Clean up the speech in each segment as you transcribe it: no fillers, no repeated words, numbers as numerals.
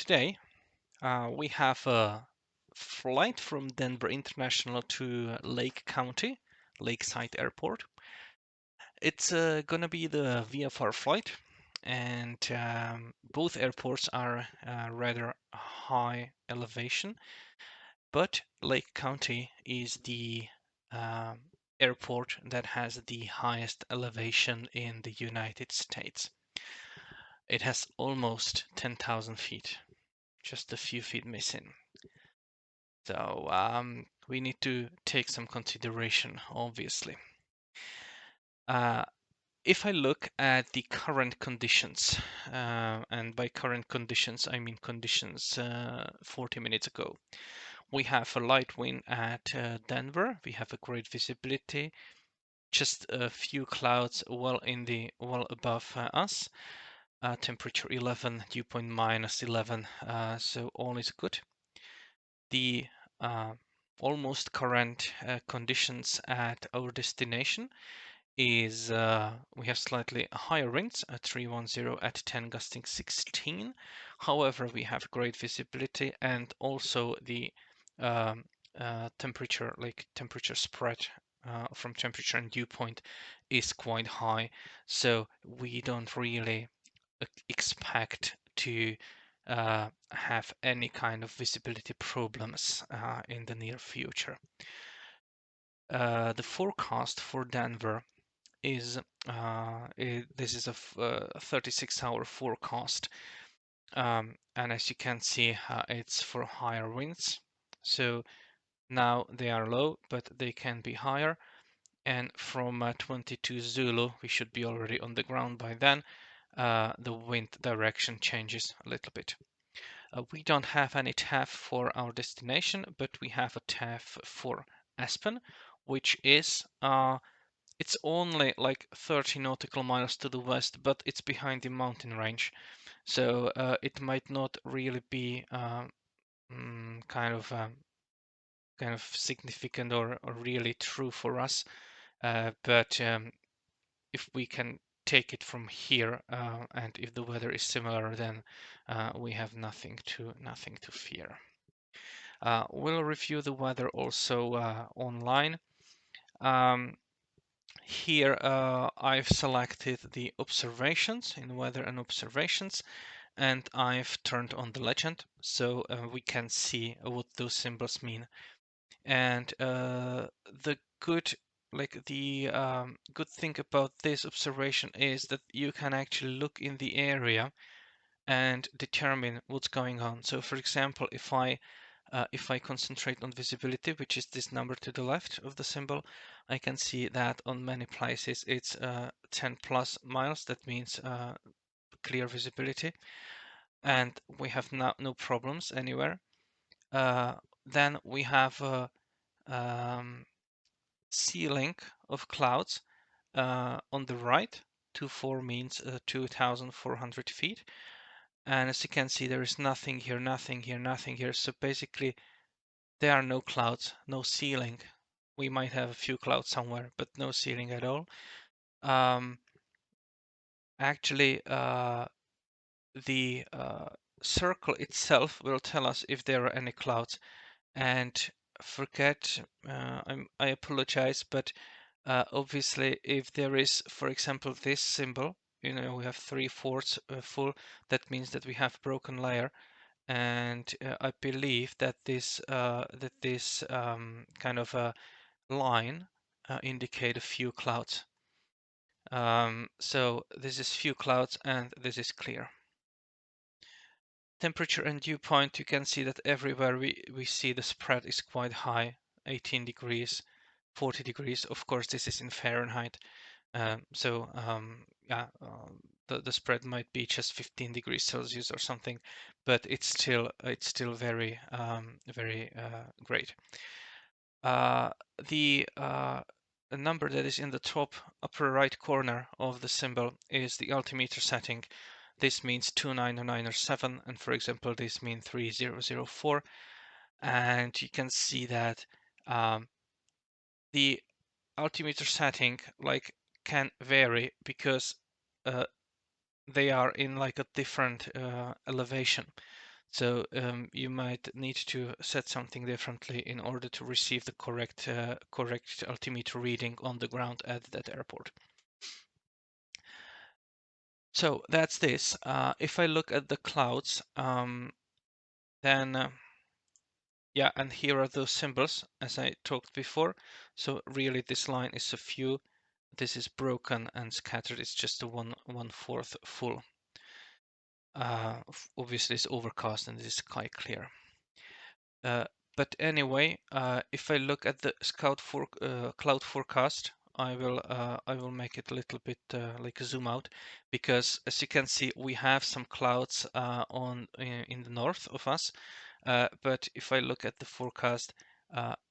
today we have a flight from Denver International to Lake County, Lakeside Airport. It's gonna be the VFR flight, and both airports are rather high elevation, but Lake County is the um, airport that has the highest elevation in the United States. It has almost 10,000 feet, just a few feet missing. So we need to take some consideration, obviously. Uh, if I look at the current conditions, and by current conditions, I mean conditions 40 minutes ago, we have a light wind at Denver. We have a great visibility, just a few clouds well above us. Temperature 11, dew point -11, so all is good. The uh, almost current conditions at our destination is we have slightly higher winds at 310 at 10 gusting 16. However, we have great visibility, and also the um, temperature, like temperature spread from temperature and dew point, is quite high. So we don't really expect to have any kind of visibility problems in the near future. The forecast for Denver is this is a 36-hour forecast, and as you can see, it's for higher winds. So now they are low, but they can be higher. And from 22 Zulu, we should be already on the ground by then. The wind direction changes a little bit. We don't have any TAF for our destination, but we have a TAF for Aspen, which is it's only like 30 nautical miles to the west, but it's behind the mountain range, so it might not really be kind of significant or really true for us. But if we can take it from here, and if the weather is similar, then we have nothing to fear. We'll review the weather also online. Um, Here I've selected the observations in weather and observations, and I've turned on the legend so we can see what those symbols mean. And the good good thing about this observation is that you can actually look in the area and determine what's going on. So for example, if I concentrate on visibility, which is this number to the left of the symbol, I can see that on many places it's 10 plus miles. That means clear visibility, and we have no problems anywhere. Then we have a ceiling of clouds on the right. 24 means 2,400 feet. And as you can see, there is nothing here, nothing here, nothing here. So basically, there are no clouds, no ceiling. We might have a few clouds somewhere, but no ceiling at all. Um, Actually, the circle itself will tell us if there are any clouds. And forget, I apologize, but obviously, if there is, for example, this symbol, we have 3/4 full, that means that we have broken layer. And I believe that this kind of a line indicate a few clouds. So this is few clouds and this is clear. Temperature and dew point, you can see that everywhere we see the spread is quite high, 18 degrees, 40 degrees. Of course, this is in Fahrenheit. Yeah, the spread might be just 15 degrees Celsius or something, but it's still very very great. The number that is in the top upper right corner of the symbol is the altimeter setting. This means 290907, and for example, this means 3004. And you can see that the altimeter setting can vary because they are in like a different elevation. So you might need to set something differently in order to receive the correct altimeter reading on the ground at that airport. So that's this. If I look at the clouds, then yeah, and here are those symbols as I talked before. So really this line is a few. This is broken and scattered. It's just a 1/4 full. Obviously it's overcast and this is sky clear. Uh, but anyway, if I look at the cloud forecast, I will make it a little bit like a zoom out, because as you can see, we have some clouds in the north of us. But if I look at the forecast,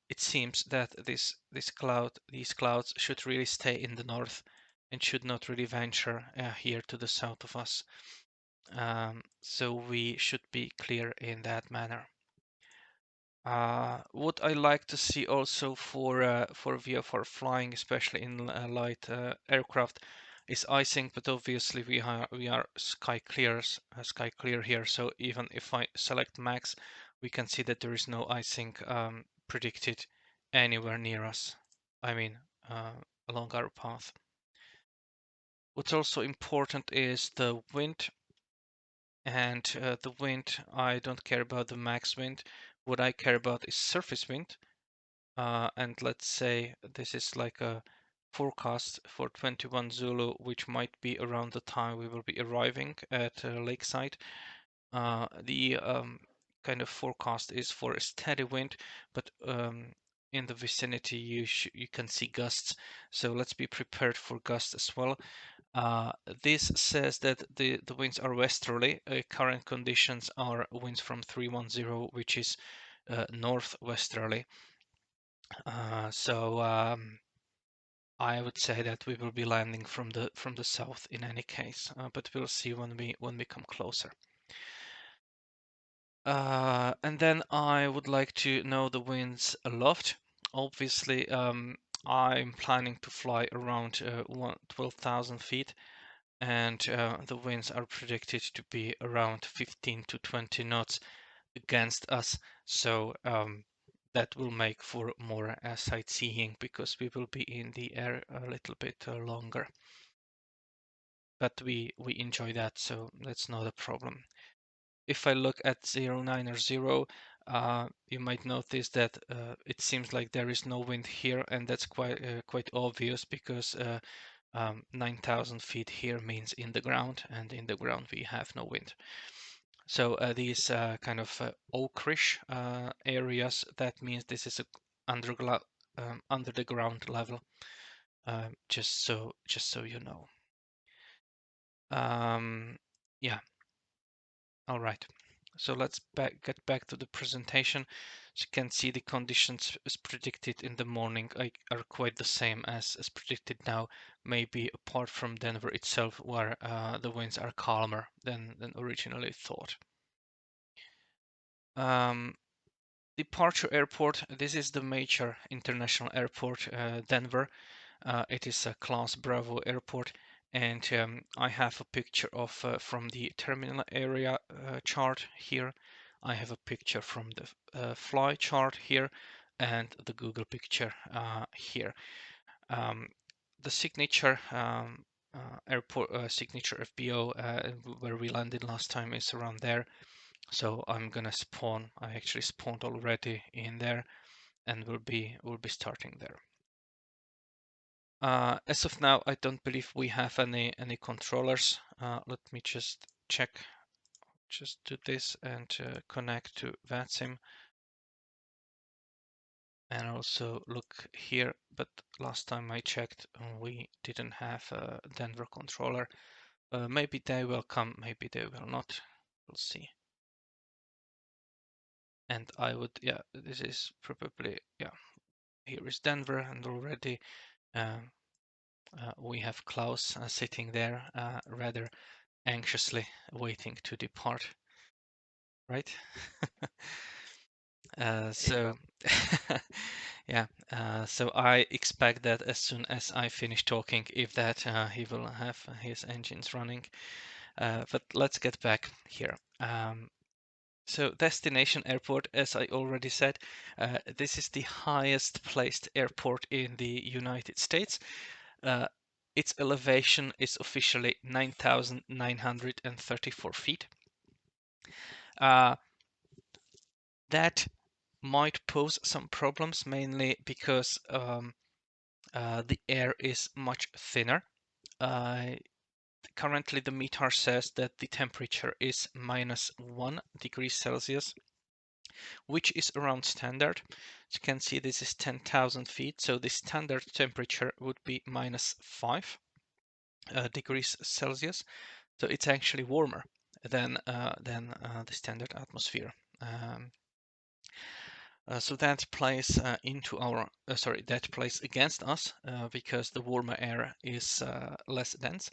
it seems that these clouds should really stay in the north and should not really venture here to the south of us. So we should be clear in that manner. What I like to see also for VFR flying, especially in light aircraft, is icing. But obviously we are sky clear here. So even if I select max, we can see that there is no icing predicted anywhere near us. I mean, along our path. What's also important is the wind. And the wind, I don't care about the max wind. What I care about is surface wind. And let's say this is like a forecast for 21 Zulu, which might be around the time we will be arriving at Lakeside. The kind of forecast is for a steady wind, but in the vicinity you can see gusts. So let's be prepared for gusts as well. This says that the winds are westerly. Current conditions are winds from 310, which is northwesterly. So I would say that we will be landing from the south in any case, but we'll see when we come closer. And then I would like to know the winds aloft. Obviously, I'm planning to fly around 12,000 feet, and the winds are predicted to be around 15 to 20 knots against us. So that will make for more sightseeing, because we will be in the air a little bit longer. But we enjoy that, so that's not a problem. If I look at 090, you might notice that it seems like there is no wind here, and that's quite obvious, because 9,000 feet here means in the ground, and in the ground we have no wind. So these kind of ochreish areas, that means this is a under the ground level. Just so you know. Yeah. All right. So let's get back to the presentation. As you can see, the conditions as predicted in the morning are quite the same as predicted now, maybe apart from Denver itself, where the winds are calmer than originally thought. Departure airport. This is the major international airport, Denver. It is a Class Bravo airport, and I have a picture of from the terminal area chart here. I have a picture from the fly chart here, and the Google picture here. The signature airport signature FBO where we landed last time is around there. So I'm gonna spawn. I actually spawned already in there, and we'll be starting there. As of now, I don't believe we have any controllers. Let me just check. Just do this and connect to VATSIM, and also look here. But last time I checked, we didn't have a Denver controller. Maybe they will come, maybe they will not. We'll see. And I would, yeah, this is probably, yeah. Here is Denver, and already we have Klaus sitting there rather anxiously waiting to depart, right? So yeah, so I expect that as soon as I finish talking, if that he will have his engines running. But let's get back here. So destination airport, as I already said, this is the highest placed airport in the United States. Uh, its elevation is officially 9,934 feet. That might pose some problems, mainly because the air is much thinner. Currently, the METAR says that the temperature is -1 degrees Celsius, which is around standard. As you can see, this is 10,000 feet, so the standard temperature would be -5 degrees Celsius. So it's actually warmer than the standard atmosphere. So that plays into our that plays against us because the warmer air is less dense.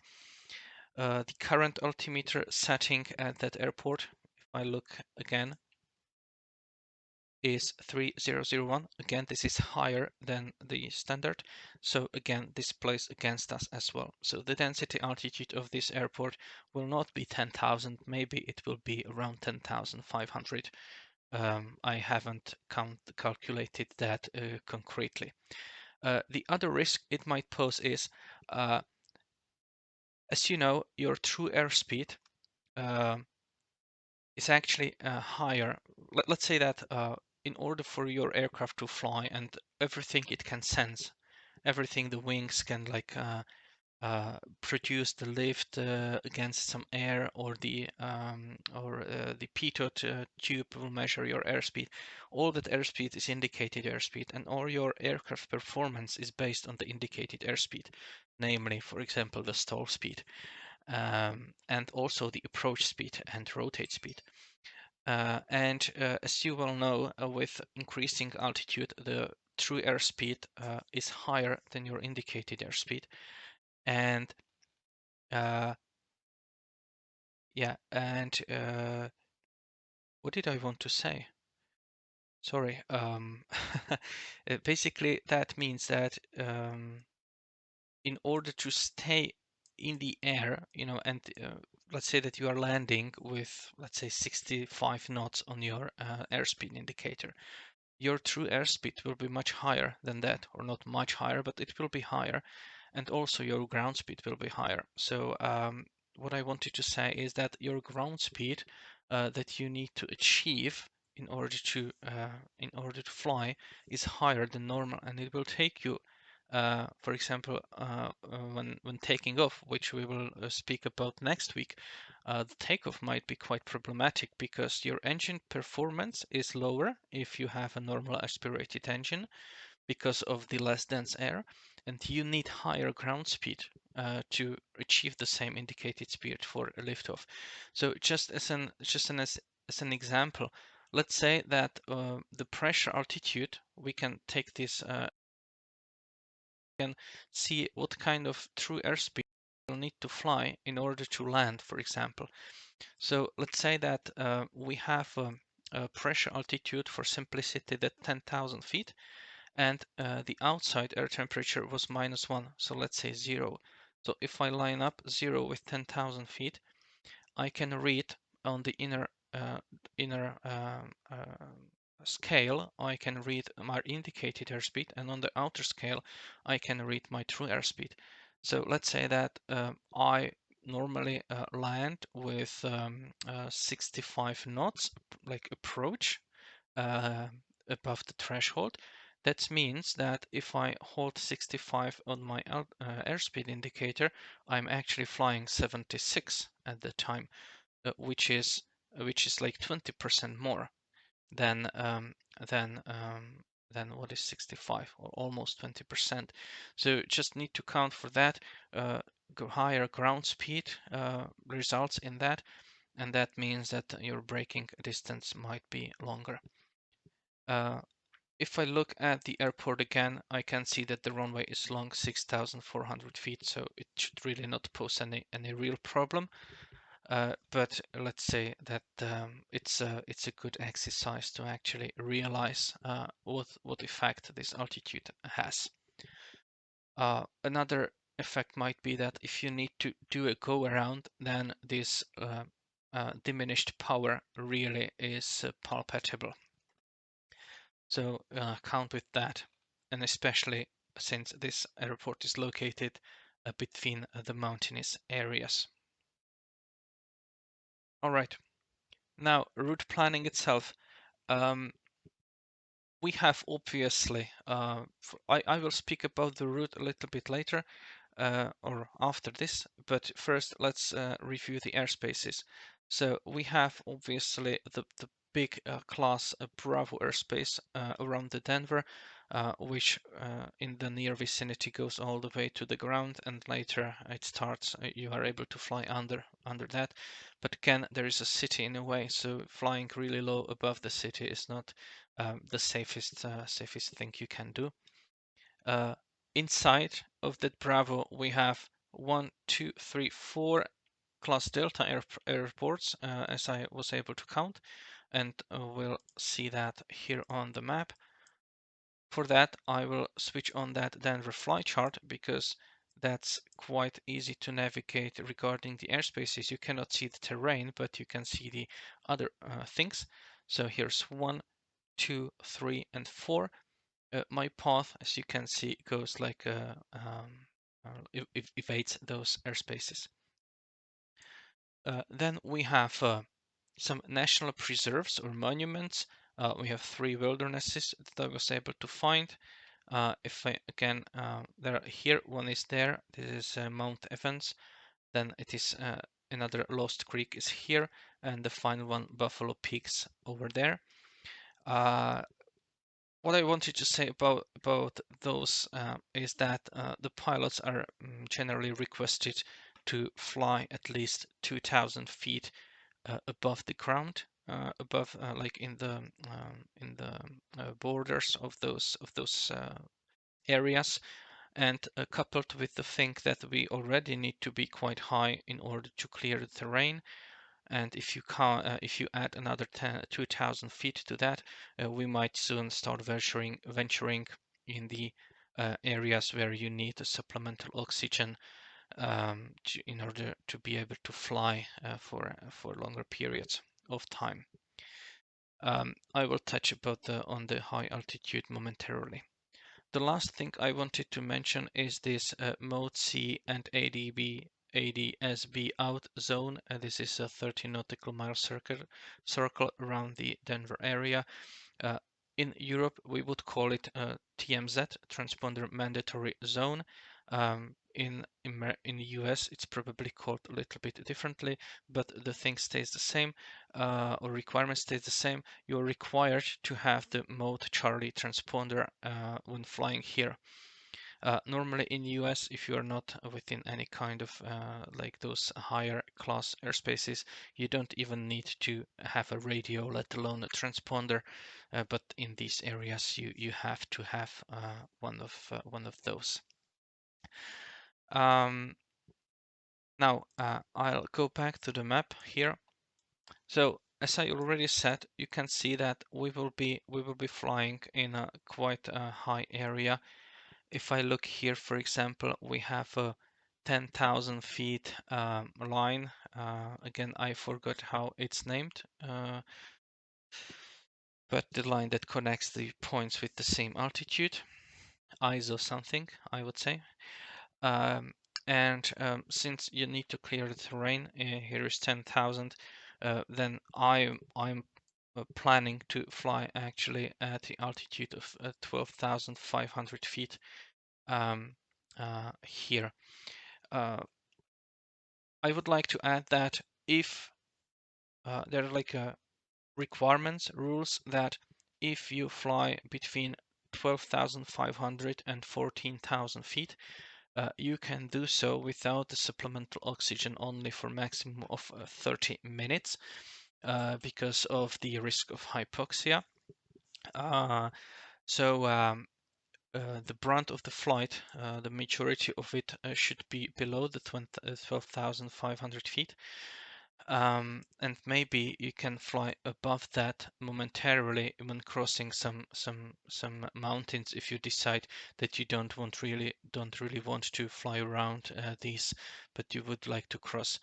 The current altimeter setting at that airport, if I look again, is 3001. Again, this is higher than the standard. So again, this plays against us as well. So the density altitude of this airport will not be 10,000. Maybe it will be around 10,500. I haven't calculated that concretely. The other risk it might pose is, as you know, your true airspeed uh, is actually higher. Let's say that in order for your aircraft to fly and everything it can sense, everything the wings can produce the lift against some air, or the pitot tube will measure your airspeed. All that airspeed is indicated airspeed, and all your aircraft performance is based on the indicated airspeed, namely, for example, the stall speed, and also the approach speed and rotate speed. And as you well know, with increasing altitude, the true airspeed is higher than your indicated airspeed. And yeah, and what did I want to say? Sorry. Basically, that means that in order to stay in the air, and let's say that you are landing with, let's say, 65 knots on your airspeed indicator, your true airspeed will be much higher than that, or not much higher, but it will be higher, and also your ground speed will be higher. So what I wanted to say is that your ground speed that you need to achieve in order to fly is higher than normal, and it will take you, for example, when taking off, which we will speak about next week. The takeoff might be quite problematic because your engine performance is lower if you have a normal aspirated engine because of the less dense air, and you need higher ground speed to achieve the same indicated speed for a liftoff. So as an example, let's say that the pressure altitude, we can take this can see what kind of true airspeed you'll need to fly in order to land, for example. So let's say that we have a pressure altitude, for simplicity, that 10,000 feet, and the outside air temperature was -1, so let's say 0. So if I line up 0 with 10,000 feet, I can read on the inner scale, I can read my indicated airspeed, and on the outer scale, I can read my true airspeed. So let's say that I normally land with 65 knots, like approach, uh, above the threshold. That means that if I hold 65 on my airspeed indicator, I'm actually flying 76 at the time, which is like 20% more than um, than um, than what is 65, or almost 20%. So just need to count for that. Higher ground speed results in that, and that means that your braking distance might be longer. Uh, if I look at the airport again, I can see that the runway is long 6,400 feet, so it should really not pose any real problem. But let's say that it's a good exercise to actually realize what effect this altitude has. Another effect might be that if you need to do a go around, then this diminished power really is palpable. So count with that, and especially since this airport is located between the mountainous areas. All right, now route planning itself. Um, we have obviously, I will speak about the route a little bit later, or after this, but first let's review the airspaces. So we have obviously the big class Bravo airspace around the Denver, which in the near vicinity goes all the way to the ground, and later it starts. You are able to fly under that, but again there is a city in a way, so flying really low above the city is not the safest thing you can do. Uh, Inside of that Bravo, we have 1, 2, 3, 4 Class Delta airports, as I was able to count, and we'll see that here on the map. For that, I will switch on that Denver fly chart because that's quite easy to navigate regarding the airspaces. You cannot see the terrain, but you can see the other things. So here's 1, 2, 3, and 4. My path, as you can see, goes like evades those airspaces. Then we have some national preserves or monuments. We have 3 wildernesses that I was able to find. If I again, there here one is there. This is Mount Evans. Then it is another Lost Creek is here, and the final one, Buffalo Peaks, over there. What I wanted to say about those is that the pilots are generally requested to fly at least 2,000 feet above the ground, above like in the borders of those areas, and coupled with the thing that we already need to be quite high in order to clear the terrain. And if you add another 2,000 feet to that, we might soon start venturing in the areas where you need a supplemental oxygen in order to be able to fly for longer periods of time. I will touch on the high altitude momentarily. The last thing I wanted to mention is this Mode C and ADSB out zone. This is a 30 nautical mile circle around the Denver area. Uh, in Europe, we would call it TMZ, Transponder Mandatory Zone. In the US, it's probably called a little bit differently, but the thing stays the same, or requirement stays the same. You're required to have the mode Charlie transponder when flying here. Normally in US, if you are not within any kind of like those higher class airspaces, you don't even need to have a radio, let alone a transponder. But in these areas, you have to have one of those. Now I'll go back to the map here. So as I already said, you can see that we will be flying in a quite a high area. If I look here, for example, we have a 10,000 feet line. Again, I forgot how it's named, but the line that connects the points with the same altitude, ISO something, I would say. And since you need to clear the terrain, here is 10,000. Then I'm planning to fly actually at the altitude of 12,500 feet here. I would like to add that if there are like requirements, rules that if you fly between 12,500 and 14,000 feet, you can do so without the supplemental oxygen only for maximum of 30 minutes because of the risk of hypoxia. So the brunt of the flight, the majority of it should be below the 12,500 feet. And maybe you can fly above that momentarily when crossing some mountains if you decide that you don't really want to fly around these, but you would like to cross.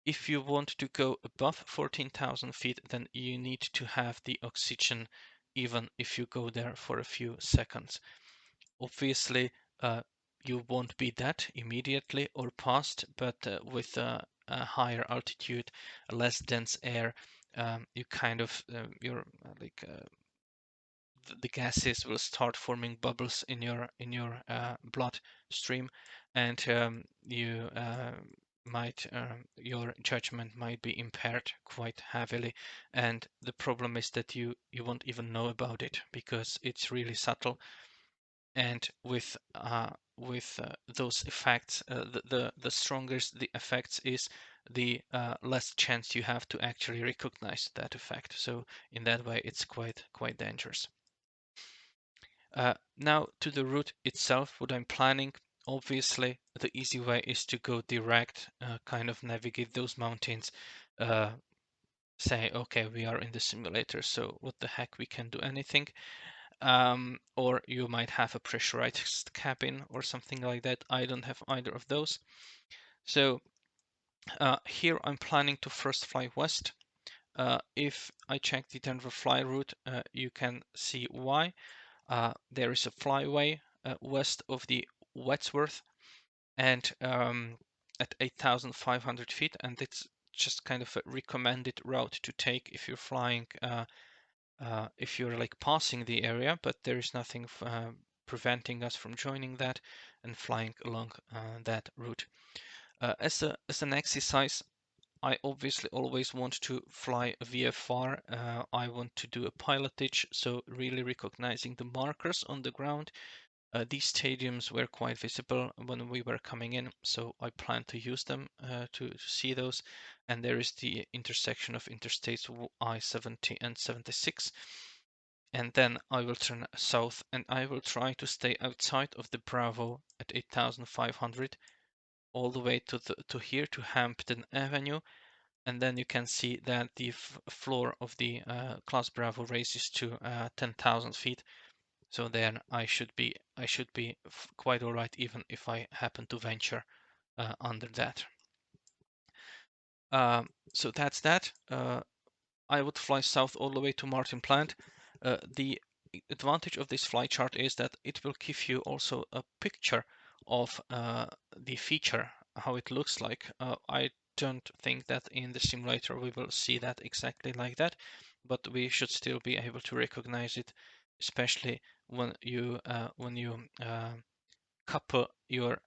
If you want to go above 14,000 feet, then you need to have the oxygen even if you go there for a few seconds. Obviously, you won't be that immediately or past, but with a higher altitude, less dense air, you kind of you're like the gases will start forming bubbles in your bloodstream, and you might your judgment might be impaired quite heavily. And the problem is that you won't even know about it because it's really subtle. And with those effects, the stronger the effects is, the less chance you have to actually recognize that effect. So in that way, it's quite dangerous. Now to the route itself, what I'm planning, obviously the easy way is to go direct, kind of navigate those mountains, uh, say, okay, we are in the simulator, so what the heck, we can do anything. Or you might have a pressurized cabin or something like that. I don't have either of those. So here I'm planning to first fly west. If I check the Denver fly route, you can see why. There is a flyway west of the Wadsworth, and at 8,500 feet, and it's just kind of a recommended route to take if you're flying, if you're like passing the area, but there is nothing preventing us from joining that and flying along that route. As an exercise, I obviously always want to fly a VFR. I want to do a pilotage, so really recognizing the markers on the ground. These stadiums were quite visible when we were coming in, so I plan to use them to see those. And there is the intersection of interstates I-70 and 76. And then I will turn south, and I will try to stay outside of the Bravo at 8,500 all the way to here, to Hampton Avenue. And then you can see that the floor of the Class Bravo raises to 10,000 feet. So then I should be quite all right, even if I happen to venture under that. So that's that. I would fly south all the way to Martin Plant. The advantage of this fly chart is that it will give you also a picture of the feature, how it looks like. I don't think that in the simulator we will see that exactly like that, but we should still be able to recognize it, especially when you couple your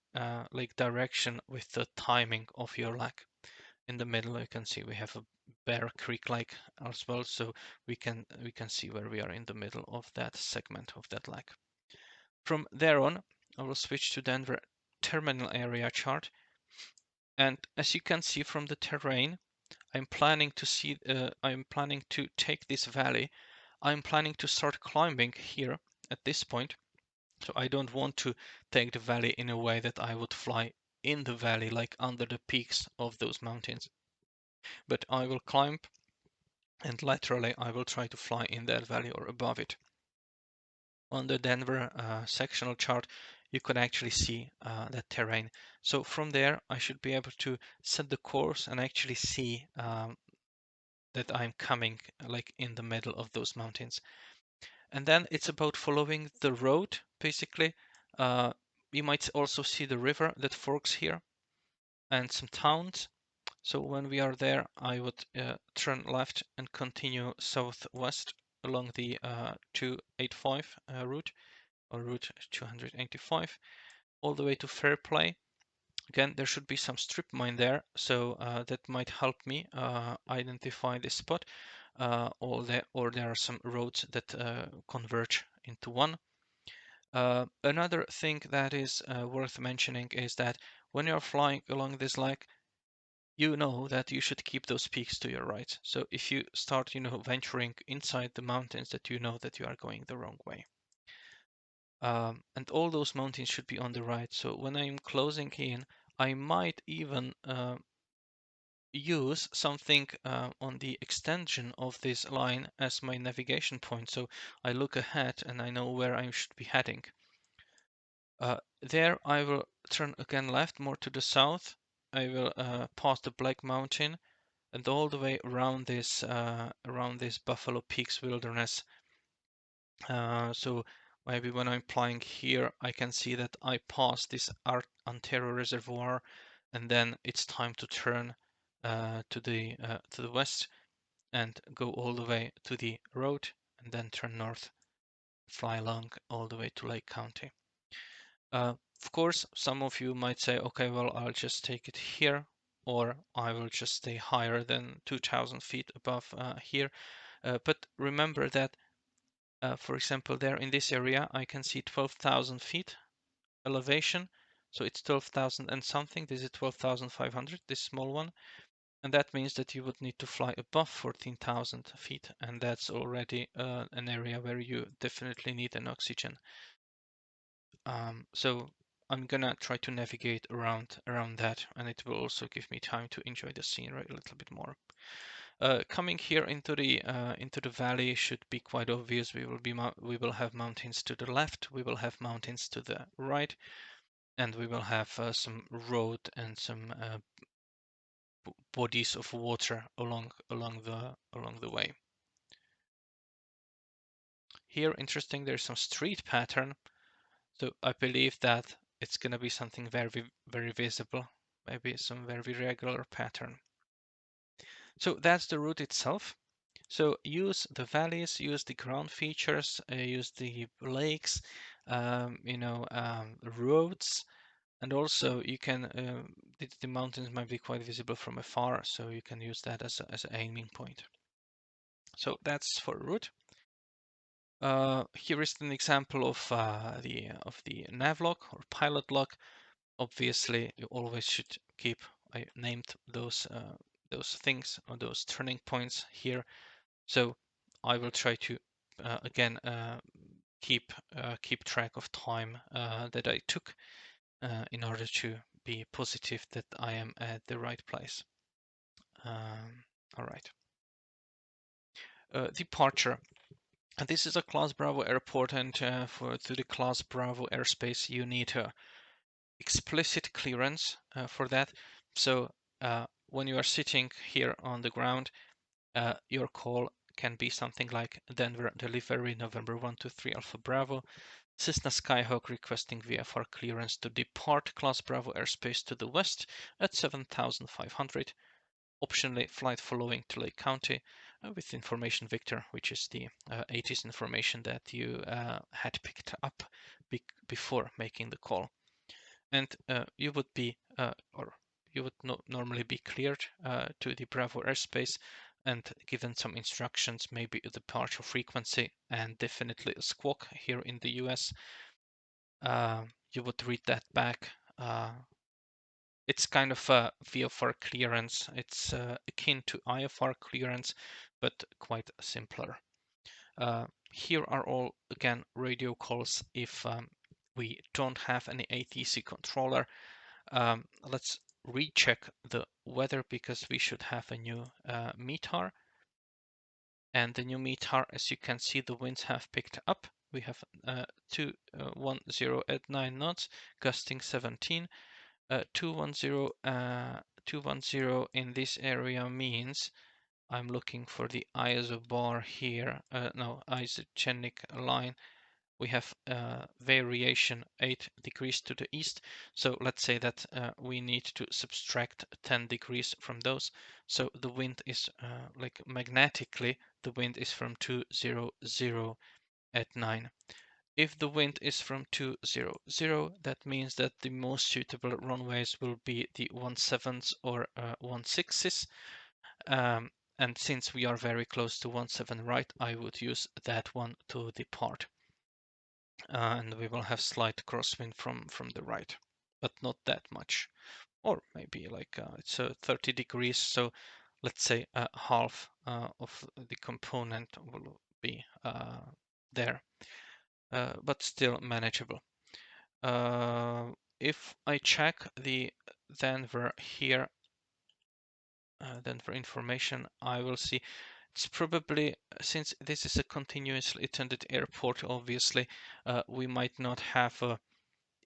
like direction with the timing of your lag. In the middle, you can see we have a Bear Creek like as well, so we can see where we are in the middle of that segment of that lag. From there on, I will switch to Denver terminal area chart, and as you can see from the terrain, I'm planning to take this valley. I'm planning to start climbing here at this point. So I don't want to take the valley in a way that I would fly in the valley, like under the peaks of those mountains. But I will climb, and laterally I will try to fly in that valley or above it. On the Denver sectional chart, you can actually see that terrain. So from there, I should be able to set the course and actually see that I'm coming like in the middle of those mountains. And then it's about following the road, basically. You might also see the river that forks here and some towns. So when we are there, I would turn left and continue southwest along the 285 route, or route 285, all the way to Fairplay. Again, there should be some strip mine there, so that might help me identify this spot. Or there are some roads that converge into one. Another thing that is worth mentioning is that when you're flying along this leg, you know that you should keep those peaks to your right. So if you start, venturing inside the mountains, that you know that you are going the wrong way. And all those mountains should be on the right. So when I'm closing in, I might even use something on the extension of this line as my navigation point. So I look ahead and I know where I should be heading. There I will turn again left, more to the south, I will pass the Black Mountain and all the way around this Buffalo Peaks wilderness. So maybe when I'm flying here, I can see that I pass this Antero Reservoir, and then it's time to turn to the west and go all the way to the road, and then turn north, fly along all the way to Lake County. Of course, some of you might say, okay, well, I'll just take it here, or I will just stay higher than 2,000 feet above here. But remember that, for example, there in this area, I can see 12,000 feet elevation. So it's 12,000 and something. This is 12,500, this small one. And that means that you would need to fly above 14,000 feet. And that's already an area where you definitely need an oxygen. So I'm gonna try to navigate around that, and it will also give me time to enjoy the scenery a little bit more. Coming here into the valley should be quite obvious. We will have mountains to the left, we will have mountains to the right, and we will have some road and some bodies of water along the way. Here, interesting, there's some street pattern. So I believe that it's going to be something very, very visible, maybe some very regular pattern. So that's the route itself. So use the valleys, use the ground features, use the lakes, roads, and also you can, the mountains might be quite visible from afar, so you can use that as an aiming point. So that's for route. Here is an example of the nav log or pilot log. Obviously, you always should keep, I named those things or those turning points here. So I will try to again keep track of time that I took in order to be positive that I am at the right place. All right. Departure. And this is a Class Bravo airport, and to the Class Bravo airspace, you need explicit clearance for that. So when you are sitting here on the ground, your call can be something like Denver delivery November 123 Alpha Bravo, Cessna Skyhawk requesting VFR clearance to depart Class Bravo airspace to the west at 7,500. Optionally, flight following to Lake County with information Victor, which is the ATIS information that you had picked up before making the call. And you would be, or you would normally be cleared to the Bravo airspace and given some instructions, maybe a departure frequency and definitely a squawk here in the US. You would read that back. It's kind of a VFR clearance. It's akin to IFR clearance, but quite simpler. Here are all, again, radio calls if we don't have any ATC controller. Let's recheck the weather because we should have a new METAR. And the new METAR, as you can see, the winds have picked up. We have 210 at 9 knots, gusting 17. 210 in this area means I'm looking for the ISO bar here. No, isogenic line. We have variation 8 degrees to the east. So let's say that we need to subtract 10 degrees from those. So the wind is like magnetically, the wind is from 200 at 9. If the wind is from 200, that means that the most suitable runways will be the 17s or 16s. And since we are very close to 17 right, I would use that one to depart. And we will have slight crosswind from the right, but not that much. Or maybe like it's 30 degrees, so let's say half of the component will be there. But still manageable. If I check the Denver here, Denver information, I will see it's probably, since this is a continuously attended airport, obviously, we might not have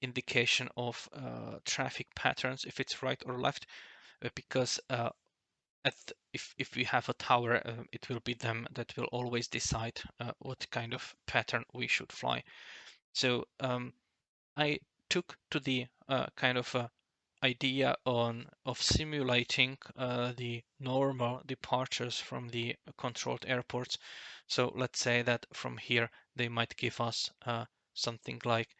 indication of traffic patterns, if it's right or left, because if we have a tower, it will be them that will always decide what kind of pattern we should fly. So I took to the kind of idea of simulating the normal departures from the controlled airports. So let's say that from here they might give us something like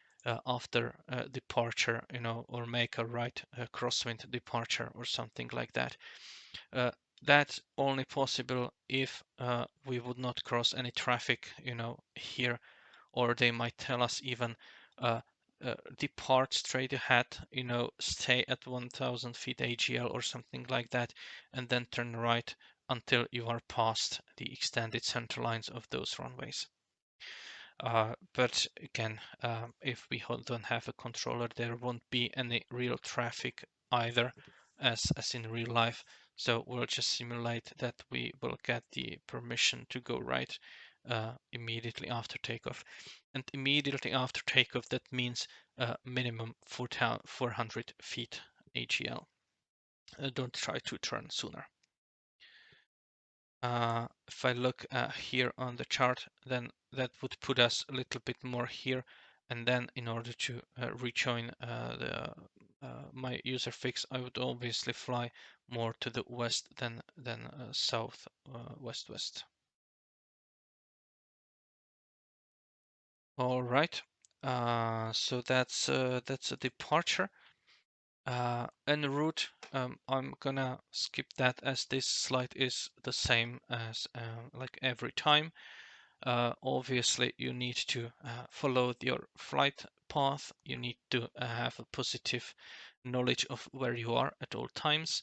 after departure, or make a right crosswind departure or something like that. Uh, that's only possible if we would not cross any traffic, here, or they might tell us even uh, depart straight ahead, stay at 1000 feet AGL or something like that, and then turn right until you are past the extended center lines of those runways. But again, if we don't have a controller, there won't be any real traffic either, as in real life. So we'll just simulate that we will get the permission to go right immediately after takeoff. And immediately after takeoff, that means minimum 400 feet AGL. Don't try to turn sooner. If I look here on the chart, then that would put us a little bit more here. And then in order to rejoin my user fix, I would obviously fly more to the west than south west. All right. So that's a departure. En route, I'm gonna skip that as this slide is the same as like every time. Obviously, you need to follow your flight path. You need to have a positive knowledge of where you are at all times.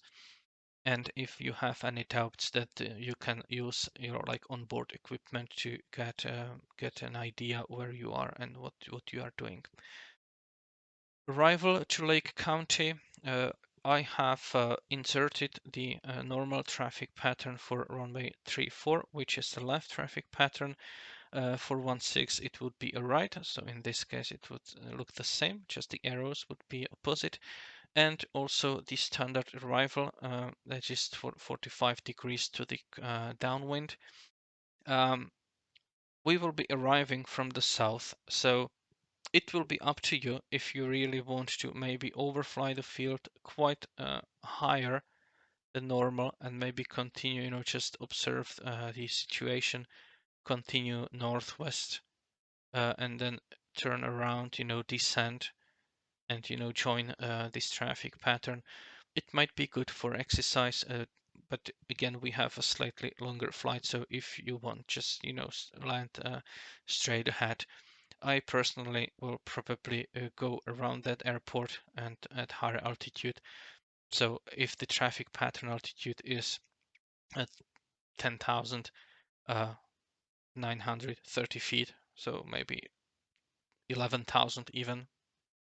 And if you have any doubts, that you can use your like onboard equipment to get an idea where you are and what you are doing. Arrival to Lake County. I have inserted the normal traffic pattern for runway 34, which is the left traffic pattern. For 16, it would be a right. So in this case, it would look the same, just the arrows would be opposite. And also the standard arrival, that is for 45 degrees to the downwind. We will be arriving from the south. So it will be up to you if you really want to maybe overfly the field quite higher than normal and maybe continue, just observe the situation, continue northwest, and then turn around, descend and, join this traffic pattern. It might be good for exercise, but again, we have a slightly longer flight. So if you want just, land straight ahead, I personally will probably go around that airport and at higher altitude. So if the traffic pattern altitude is at 10,930 feet, so maybe 11,000 even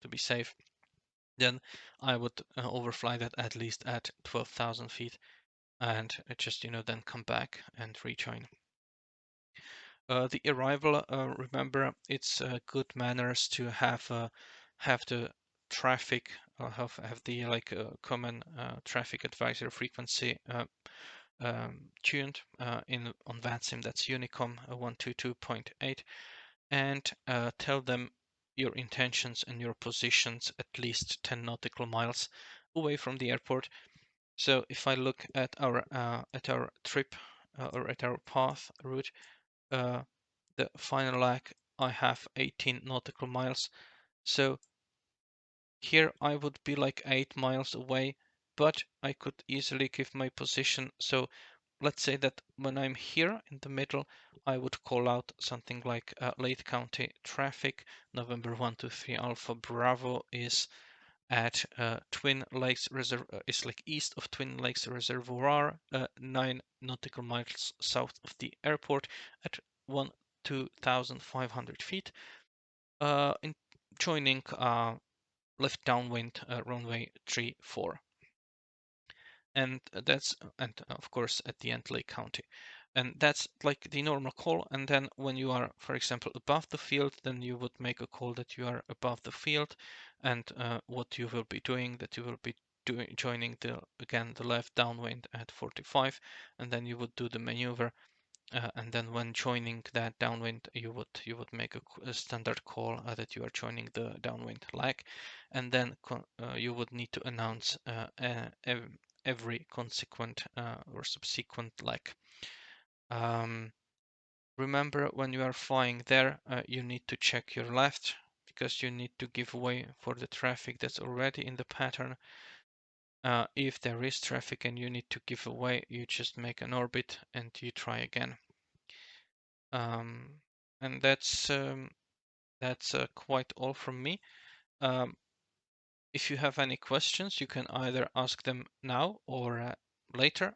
to be safe, then I would overfly that at least at 12,000 feet and just, then come back and rejoin. The arrival, remember, it's good manners to have the traffic, have the like common traffic advisory frequency tuned on VATSIM, that's Unicom 122.8, and tell them your intentions and your positions at least 10 nautical miles away from the airport. So if I look at our trip or at our path route, the final leg, I have 18 nautical miles. So here I would be like 8 miles away, but I could easily give my position. So let's say that when I'm here in the middle, I would call out something like Lake County traffic. November 123 Alpha Bravo is at Twin Lakes Reservoir, is like east of Twin Lakes Reservoir, 9 nautical miles south of the airport at 2,500 feet, in joining left downwind runway 34. And that's, and of course at the end Lake County. And that's like the normal call. And then when you are, for example, above the field, then you would make a call that you are above the field, and what you will be doing, that you will be joining the left downwind at 45, and then you would do the maneuver. And then when joining that downwind, you would make a standard call that you are joining the downwind leg, and then you would need to announce every consequent or subsequent leg. Remember, when you are flying there, you need to check your left, because you need to give way for the traffic that's already in the pattern. If there is traffic and you need to give away, you just make an orbit and you try again. And that's quite all from me. If you have any questions, you can either ask them now or later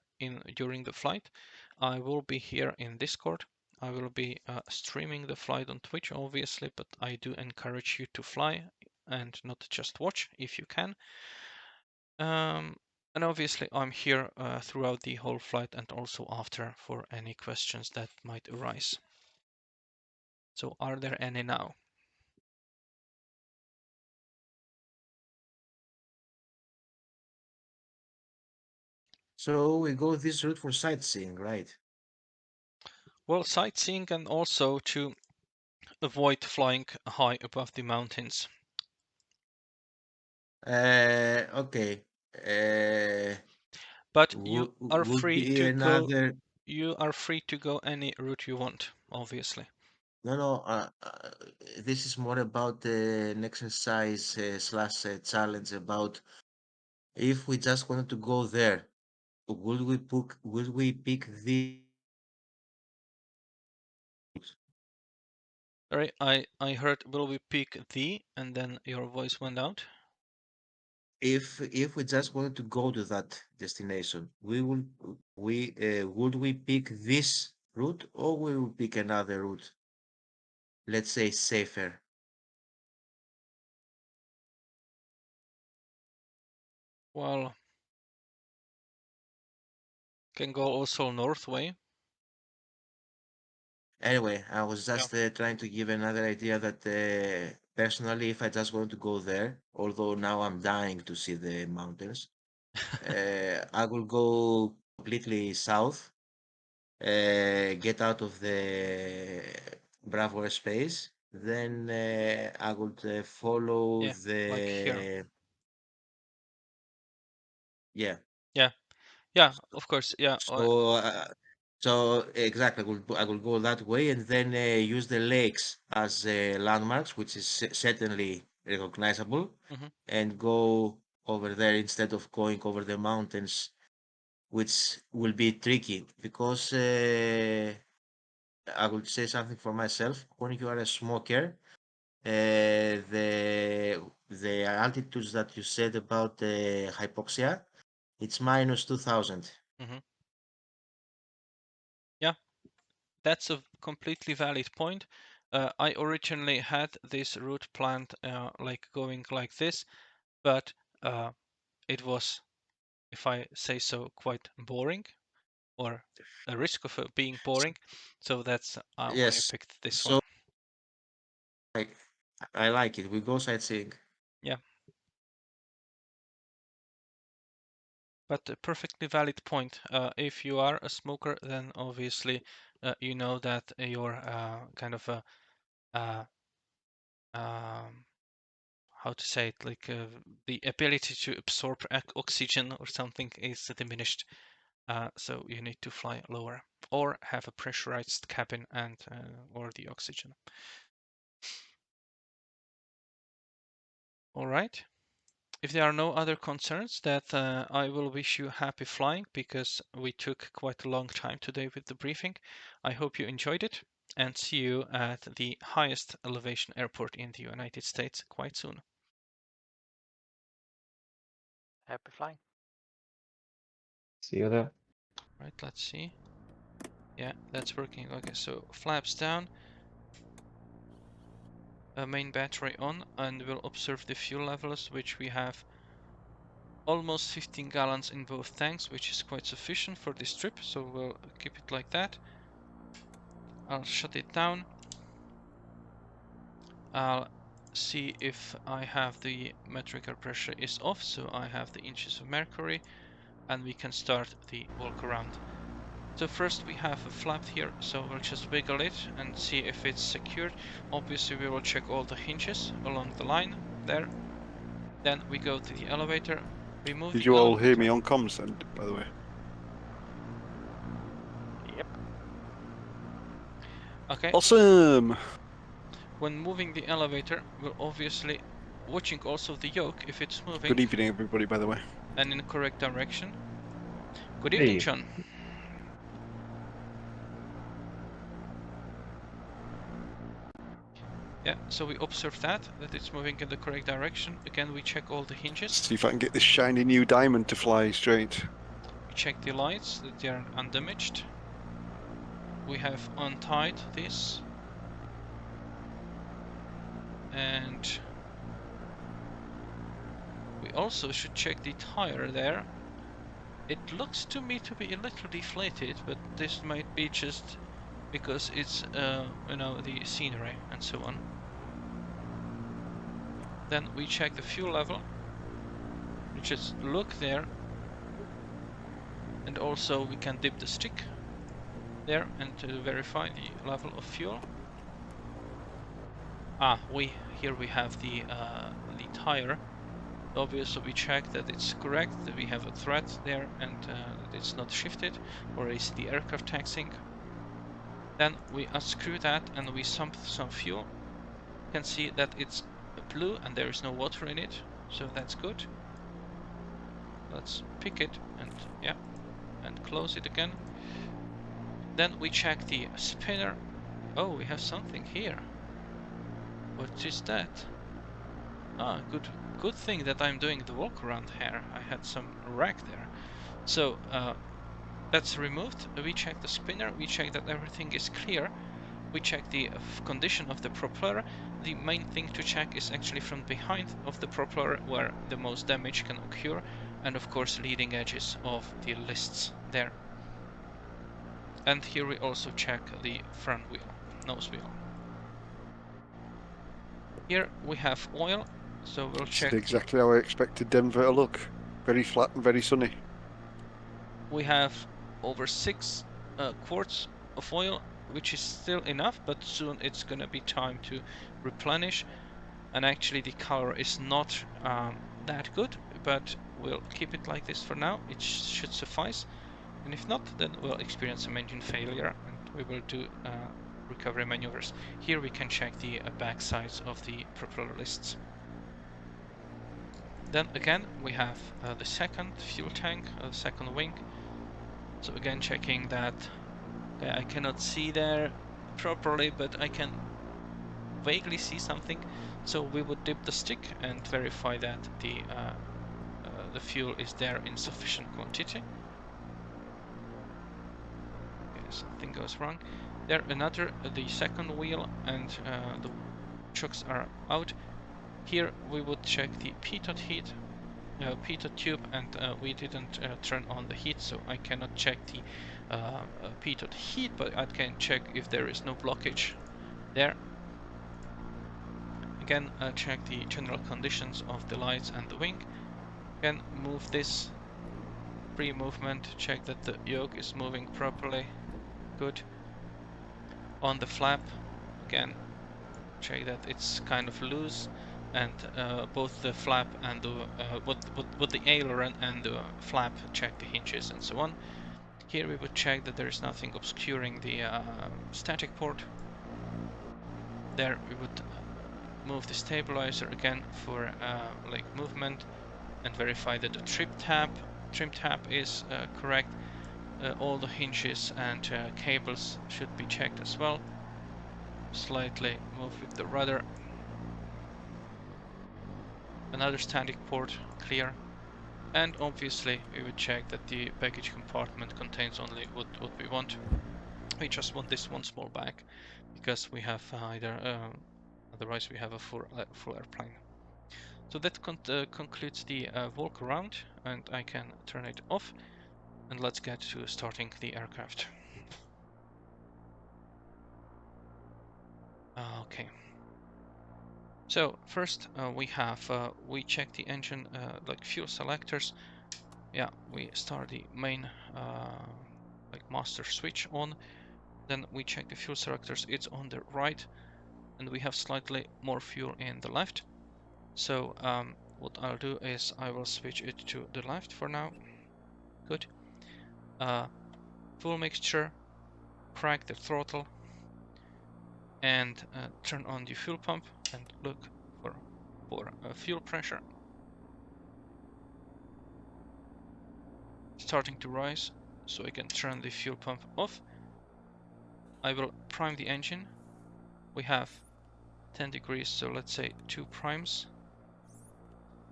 during the flight. I will be here in Discord. I will be streaming the flight on Twitch, obviously, but I do encourage you to fly and not just watch if you can. And obviously, I'm here throughout the whole flight and also after for any questions that might arise. So, are there any now? So we go this route for sightseeing, right? Well, sightseeing and also to avoid flying high above the mountains. Okay. Uh, But you are would free be to go. another. You are free to go any route you want, obviously. No, no. This is more about an exercise slash challenge about if we just wanted to go there, would we pick the Sorry, I heard will we pick the, and then your voice went out. if we just wanted to go to that destination, we would we pick this route or we will pick another route? Let's say safer. Well, can go also north way. Anyway, I was Yeah. just trying to give another idea that personally, if I just want to go there, although now I'm dying to see the mountains, I will go completely south, get out of the Bravo space, then I would follow Yeah, like here. the yeah. Yeah, yeah, of course. Yeah, So exactly, I will go that way and then use the lakes as landmarks, which is certainly recognizable, mhm. and go over there instead of going over the mountains, which will be tricky because I would say something for myself. When you are a smoker, the altitudes that you said about hypoxia, it's minus 2000. Mhm. Yeah, that's a completely valid point. I originally had this route planned, like going like this, but it was, if I say so, quite boring, or a risk of being boring. So that's why I Yes. picked this one. So like I like it. We go sightseeing. Yeah, but a perfectly valid point. If you are a smoker, then obviously you know that your kind of uh, um, how to say it, like the ability to absorb oxygen or something is diminished. So you need to fly lower or have a pressurized cabin and or the oxygen. All right. If there are no other concerns, that I will wish you happy flying, because we took quite a long time today with the briefing. I hope you enjoyed it, and see you at the highest elevation airport in the United States quite soon. Happy flying. See you there. Right, let's see. Yeah, that's working. Okay, so flaps down, main battery on, and we'll observe the fuel levels, which we have almost 15 gallons in both tanks, which is quite sufficient for this trip, so we'll keep it like that. I'll shut it down. I'll see if I have the metric air pressure is off, so I have the inches of mercury, and we can start the walk around. So first we have a flap here, so we'll just wiggle it and see if it's secured. Obviously we will check all the hinges along the line there. Then we go to the elevator, remove Did the you all elevator. hear me on comms then, by the way? Yep. Okay. Awesome! When moving the elevator, we're obviously watching also the yoke if it's moving. Good evening, everybody, by the way. And in the correct direction. Good evening, Hey. John. Yeah, so we observe that it's moving in the correct direction. Again, we check all the hinges. See if I can get this shiny new diamond to fly straight. We check the lights, that they are undamaged. We have untied this. And we also should check the tire there. It looks to me to be a little deflated, but this might be just because it's, you know, the scenery and so on. Then we check the fuel level. We just look there. And also we can dip the stick there and to verify the level of fuel. Here we have the tire. Obviously we check that it's correct, that we have a thread there and that it's not shifted, or is the aircraft taxiing. Then we unscrew that and we sump some fuel. You can see that it's blue and there is no water in it, so that's good. Let's pick it and yeah, and close it again. Then we check the spinner. Oh, we have something here. What is that? Ah, good thing that I'm doing the walk around here. I had some wreck there. So that's removed. We check the spinner. We check that everything is clear. We check the condition of the propeller. The main thing to check is actually from behind of the propeller where the most damage can occur, and of course leading edges of the lists there. And here we also check the front wheel, nose wheel. Here we have oil, so we'll check. Exactly how I expected Denver to look. Very flat and very sunny. We have over 6 quarts of oil, which is still enough, but soon it's gonna be time to replenish. And actually the color is not that good, but we'll keep it like this for now. It should suffice. And if not, then we'll experience some engine failure and we will do recovery maneuvers. Here we can check the back sides of the propeller lists. Then again we have the second fuel tank, the second wing. So again checking that I cannot see there properly, but I can vaguely see something. So we would dip the stick and verify that the fuel is there in sufficient quantity. Okay, something goes wrong. There the second wheel and the chocks are out. Here we would check the pitot heat, pitot tube, and we didn't turn on the heat, so I cannot check the pitot heat, but I can check if there is no blockage there. Again, check the general conditions of the lights and the wing. Again, move this pre-movement, check that the yoke is moving properly. Good. On the flap, again, check that it's kind of loose, and both the flap and the with the aileron and the flap, check the hinges and so on. Here we would check that there is nothing obscuring the static port. There we would move the stabilizer again for leg movement and verify that the trim tab is correct. All the hinges and cables should be checked as well. Slightly move with the rudder. Another static port clear. And obviously we would check that the baggage compartment contains only what we want. We just want this one small bag because we have otherwise we have a full airplane. So that concludes the walk around, and I can turn it off. And let's get to starting the aircraft. Okay. So first we check the engine like fuel selectors. Yeah, we start the main like master switch on. Then we check the fuel selectors. It's on the right, and we have slightly more fuel in the left. So what I'll do is I will switch it to the left for now. Good. Full mixture. Crank the throttle and turn on the fuel pump and look for fuel pressure starting to rise, so I can turn the fuel pump off. I will prime the engine. We have 10 degrees, so let's say 2 primes.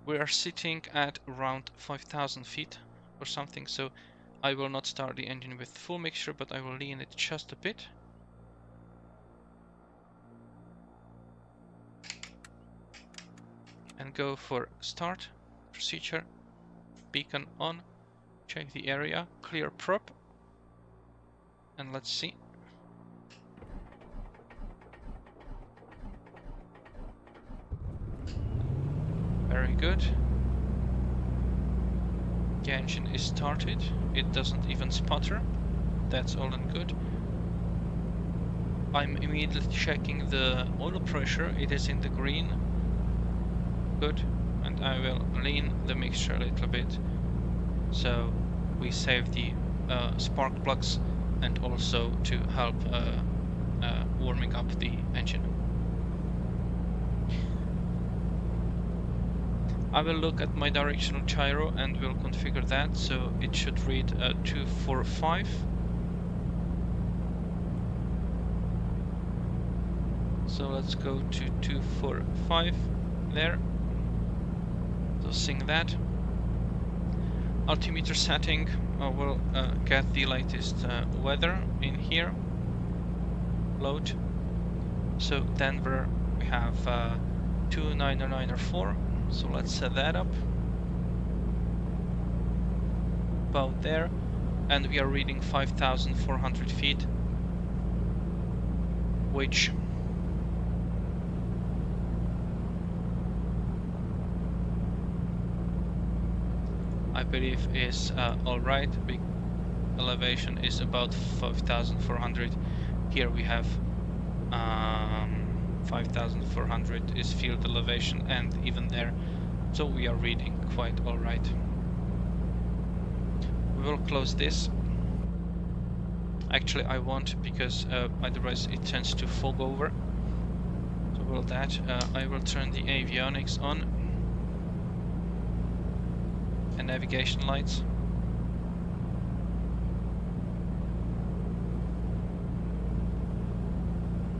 We are sitting at around 5,000 feet or something, so I will not start the engine with full mixture, but I will lean it just a bit. And go for start, procedure, beacon on, check the area, clear prop, and let's see. Very good. The engine is started. It doesn't even sputter. That's all and good. I'm immediately checking the oil pressure. It is in the green. Good. And I will lean the mixture a little bit, so we save the spark plugs and also to help warming up the engine. I will look at my directional gyro and will configure that, so it should read 245. So let's go to 245 there. So sync that. Altimeter setting, I will get the latest weather in here. Load. So Denver, we have 29094. So let's set that up. About there. And we are reading 5,400 feet. Which I believe is alright. Big elevation is about 5,400. Here we have 5,400 is field elevation, and even there, so we are reading quite alright. We will close this. Actually, I won't, because otherwise it tends to fog over. So will that. I will turn the avionics on and navigation lights.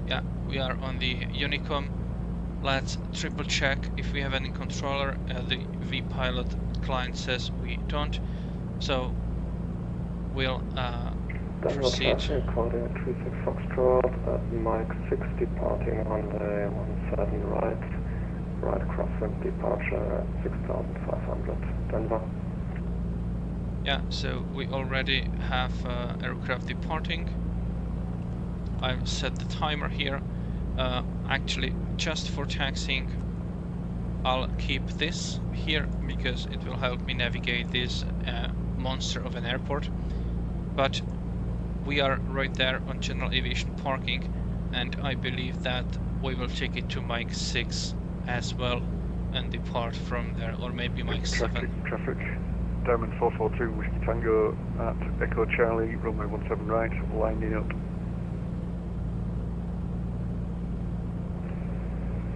Yeah, we are on the Unicom. Let's triple check if we have any controller. The vPilot client says we don't, so we'll proceed. Coordinate 36 Foxtrot, Mike 6 departing runway 17 right crosswind departure at 6,500 Denver. Yeah, so we already have aircraft departing. I've set the timer here. Actually, just for taxiing, I'll keep this here because it will help me navigate this monster of an airport. But we are right there on general aviation parking, and I believe that we will take it to Mike 6 as well and depart from there, or maybe Mike 7. Traffic. Diamond 442 Whiskey Tango at Echo Charlie, runway 17 right, lining up.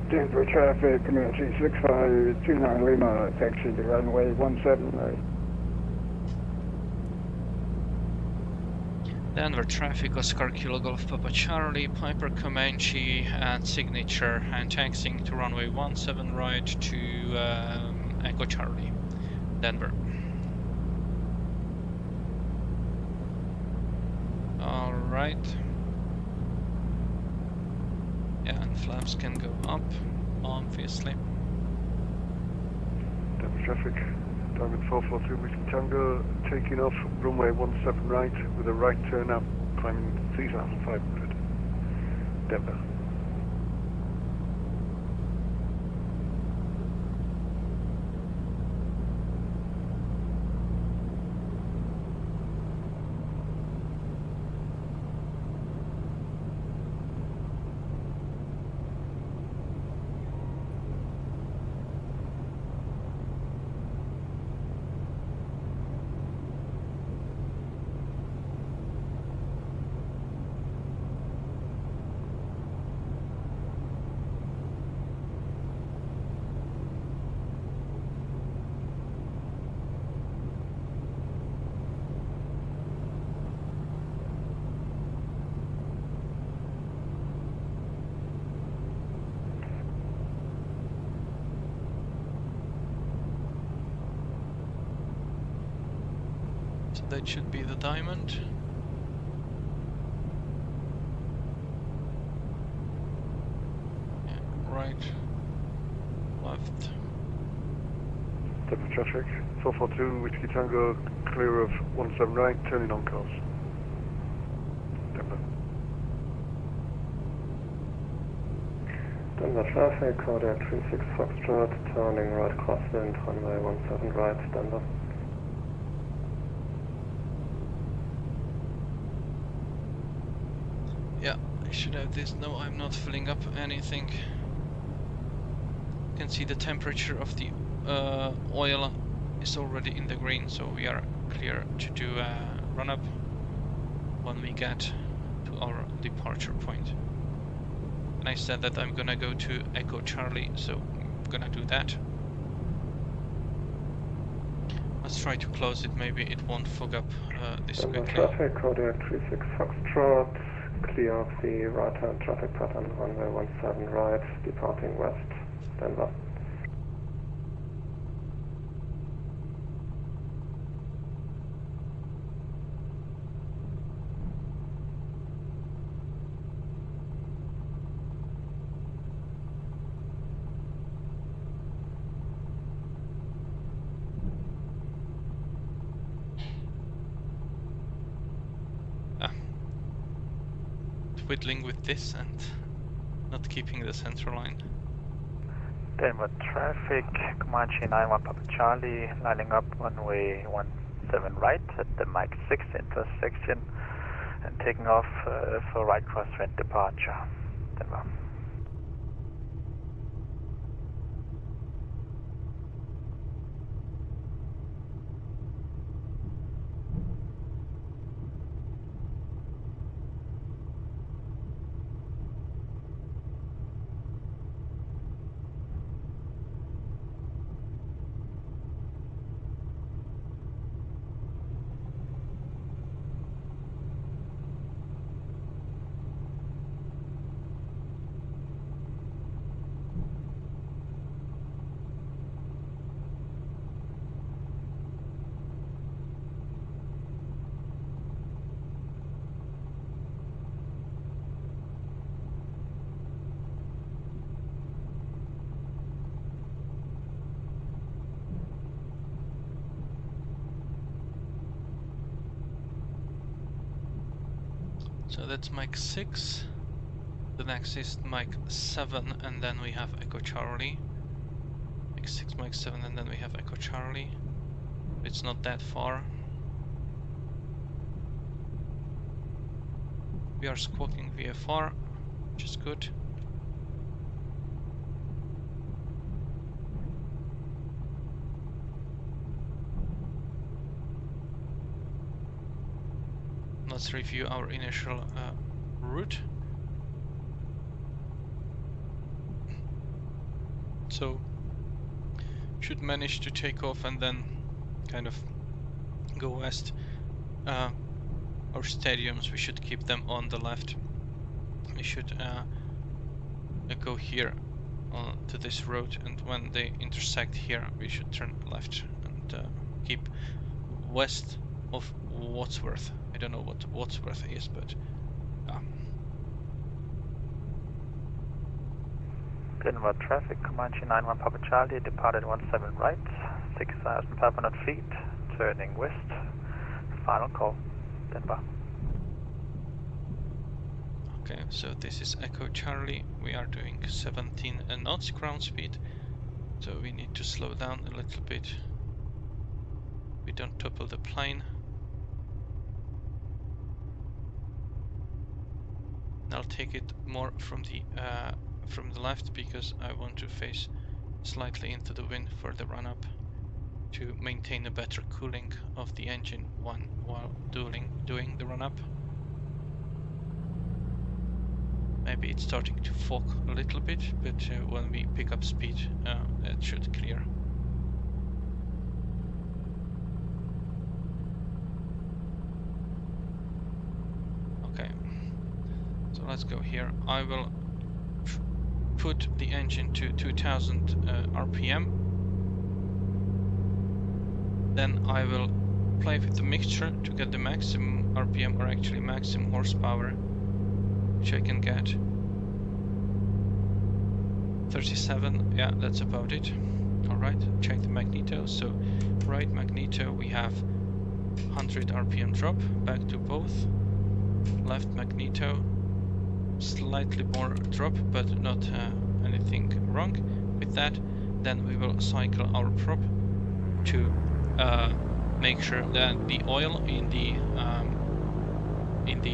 Denver traffic, Comanche 6529 Lima, taxi to runway 17 right. Denver traffic, Oscar Kilo Golf Papa Charlie, Piper Comanche at signature, and taxiing to runway 17 right to Echo Charlie, Denver. Alright. Yeah, and flaps can go up, obviously. traffic. Diamond 442 Whiskey Tango, taking off runway 17 right with a right turn up, climbing 3,500. Denver. So that should be the diamond. Yeah, right, left. Denver traffic. 442 Whiskey Tango, clear of 17 right, turning on course. Denver. Denver traffic, Kodiak 36 Foxtrot, turning right crosswind, runway 17 right, Denver. Yeah, I should have this. No, I'm not filling up anything. You can see the temperature of the oil is already in the green, so we are clear to do a run-up when we get to our departure point. And I said that I'm gonna go to Echo Charlie, so I'm gonna do that. Let's try to close it, maybe it won't fog up this Denver quickly. traffic, Kodiak 36 Foxtrot, clear of the right-hand traffic pattern, runway 17 right, departing west, Denver. Twiddling with this and not keeping the center line. Denver traffic, Comanche 91 Papa Charlie, lining up runway 17 right at the Mike 6 intersection and taking off for right crosswind departure. Denver. So that's Mike 6. The next is Mike 7, and then we have Echo Charlie. Mike 6, Mike 7, and then we have Echo Charlie. It's not that far. We are squawking VFR, which is good. Let's review our initial route. So, should manage to take off and then kind of go west. Our stadiums, we should keep them on the left. We should go here to this road, and when they intersect here, we should turn left and keep west of Wadsworth. I don't know what Wadsworth is, but Denver traffic, Comanche 91 Papa Charlie, departed 17 right, 6,500 feet, turning west. Final call, Denver. Okay, so this is Echo Charlie. We are doing 17 knots ground speed, so we need to slow down a little bit. We don't topple the plane. I'll take it more from the left because I want to face slightly into the wind for the run up to maintain a better cooling of the engine while doing the run up. Maybe it's starting to fog a little bit, but when we pick up speed, it should clear. Okay, so let's go here. I will put the engine to 2000 RPM. Then I will play with the mixture to get the maximum RPM, or actually maximum horsepower, which I can get. 37, yeah, that's about it. Alright, check the magneto. So right magneto we have 100 RPM drop, back to both. Left magneto, slightly more drop, but not anything wrong with that. Then we will cycle our prop to make sure that the oil in the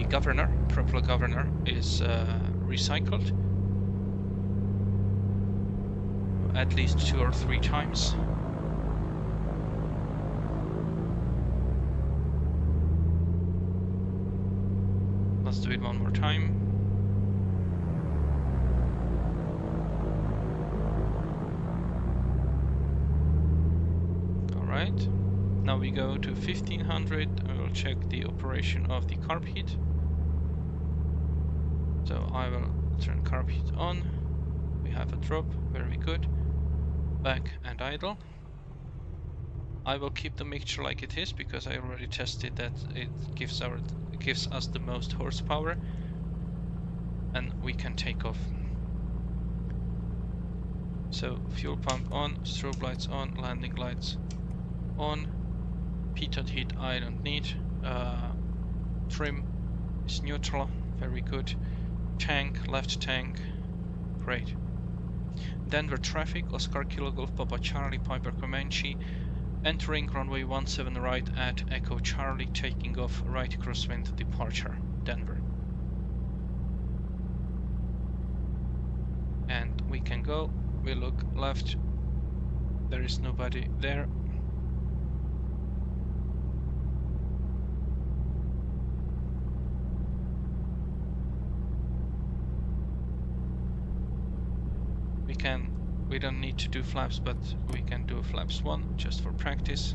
governor, propeller governor, is recycled at least 2 or 3 times. Let's do it one more time. Alright, now we go to 1500. I will check the operation of the carb heat. So I will turn carb heat on. We have a drop, very good. Back and idle. I will keep the mixture like it is because I already tested that it gives us the most horsepower, and we can take off. So fuel pump on, strobe lights on, landing lights on. Pitot heat I don't need. Trim is neutral, very good. Tank, left tank, great. Denver traffic, Oscar Kilo Golf Papa Charlie Piper Comanche, entering runway 17 right at Echo Charlie, taking off right crosswind departure, Denver. And we can go, we look left, there is nobody there. We don't need to do flaps, but we can do flaps 1 just for practice.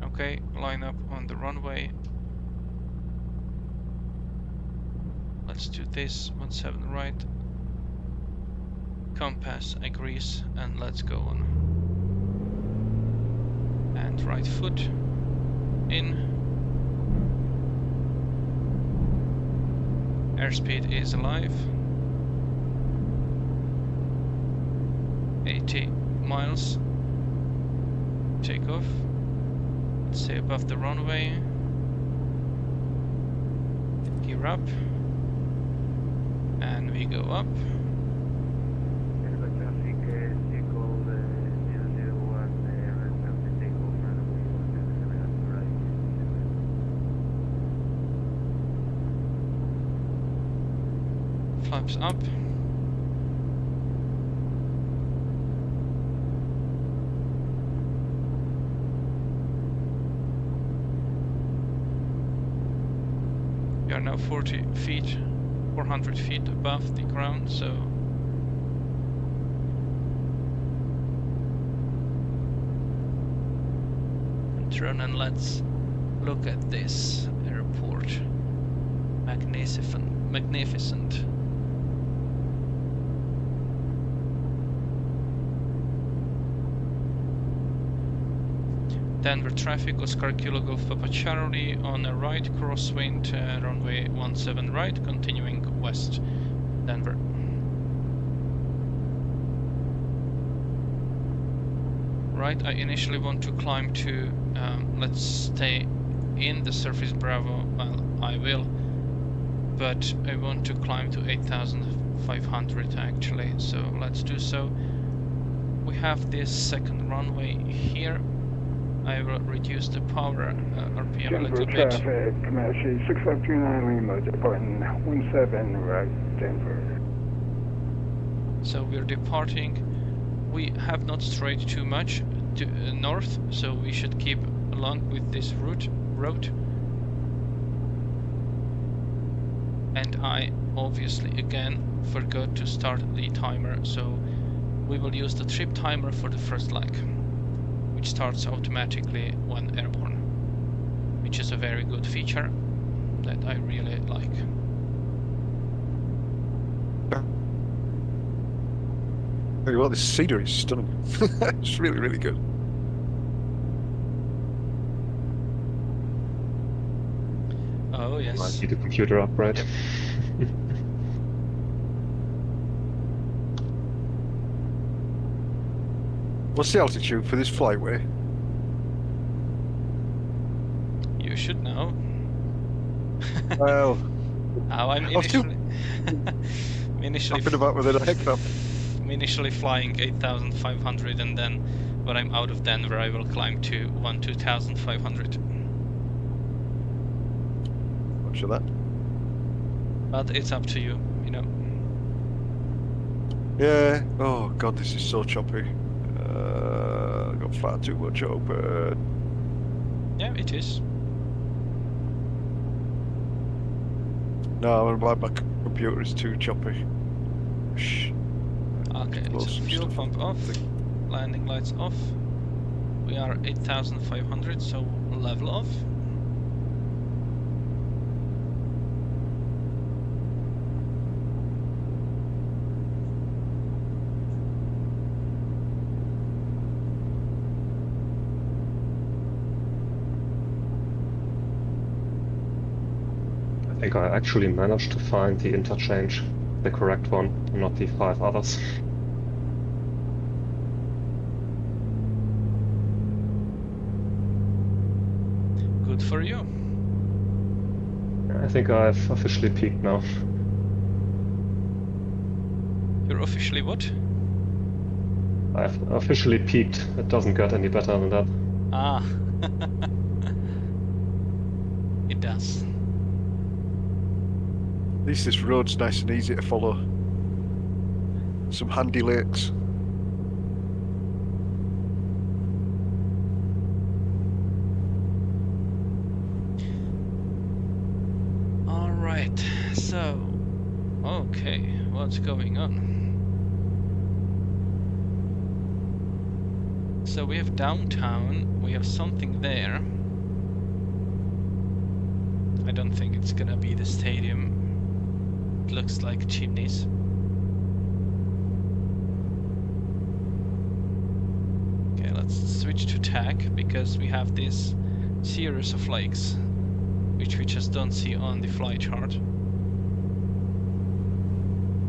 Okay, line up on the runway. Let's do this, 17 right. Compass agrees, and let's go on. And right foot in. Airspeed is alive. 80 miles. Take off. Let's stay above the runway. Gear up. And we go up. Flaps up. We are now 40 feet, 400 feet above the ground, so turn and let's look at this airport. Magnificent. Denver traffic, Oscar Kilo Golf Papa Charlie on a right, crosswind, runway 17 right, continuing west, Denver. Right, I initially want to climb to, let's stay in the surface Bravo, well, I will, but I want to climb to 8,500 actually, so let's do so. We have this second runway here. I will reduce the power RPM a little bit. Traffic, Comanche 6529 Lima, departing 17 right, Denver. So we're departing. We have not strayed too much to north, so we should keep along with this road. And I obviously again forgot to start the timer, so we will use the trip timer for the first leg, which starts automatically when airborne, which is a very good feature that I really like. Very well, this scenery is stunning. It's really, really good. Oh yes. Might need the computer up, right? Yep. What's the altitude for this flyway? You should know. Well, Oh, I'm I was too- initially I've been about with it a heck up. I'm initially flying 8,500, and then when I'm out of Denver, I will climb to 2,500. Much of that. But it's up to you, you know. Yeah. Oh god, this is so choppy. Got far too much open. Yeah, it is. No, my computer is too choppy. Shh. Okay, Blow so some fuel stuff pump up. off, landing lights off. We are 8,500, so level off. I think I actually managed to find the interchange, the correct one, not the 5 others. Good for you. I think I've officially peaked now. You're officially what? I've officially peaked. It doesn't get any better than that. Ah. It does. At least this road's nice and easy to follow. Some handy lakes. Alright, so... Okay, what's going on? So we have downtown, we have something there. I don't think it's gonna be the stadium. It looks like chimneys. Okay, let's switch to tag, because we have this series of lakes, which we just don't see on the fly chart.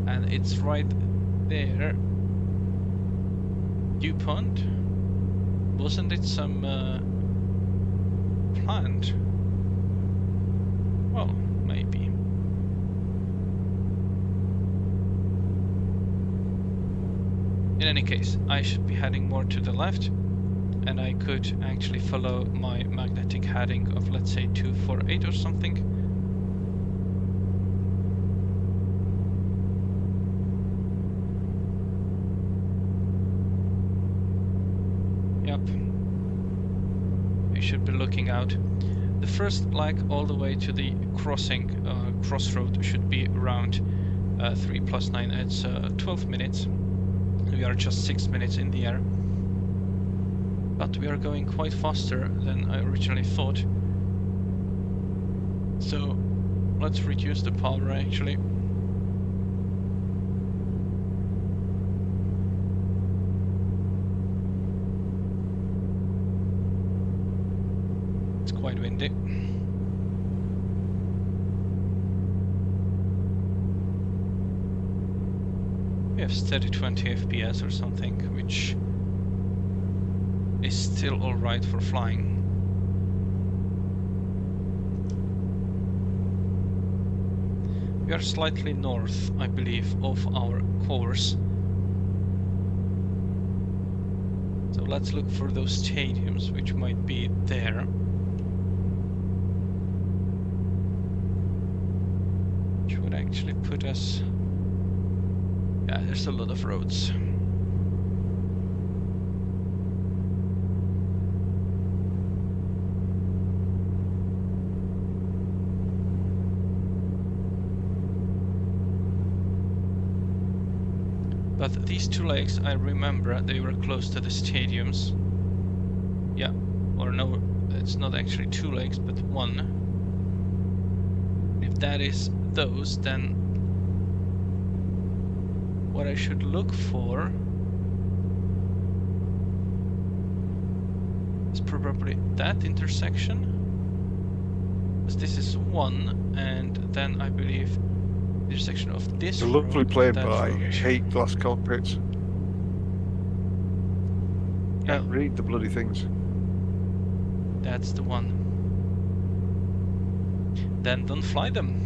And it's right there. Dew Pond? Wasn't it some plant? Well, maybe. In any case, I should be heading more to the left, and I could actually follow my magnetic heading of, let's say, 248 or something. Yep. We should be looking out. The first leg all the way to the crossroad should be around 3 + 9. It's 12 minutes. We are just 6 minutes in the air. But we are going quite faster than I originally thought. So let's reduce the power actually. windy. We have steady 20 FPS or something, which is still alright for flying. We are slightly north, I believe, of our course. So let's look for those stadiums, which might be there. Which would actually put us... Yeah, there's a lot of roads. But these two lakes, I remember they were close to the stadiums. Yeah, or no, it's not actually two lakes, but one. If that is those, then what I should look for is probably that intersection. Because this is one, and then I believe the intersection of this It's a lovely road, plane, that but I road. hate glass cockpits. Yeah, Can't read the bloody things. that's the one. Then don't fly them.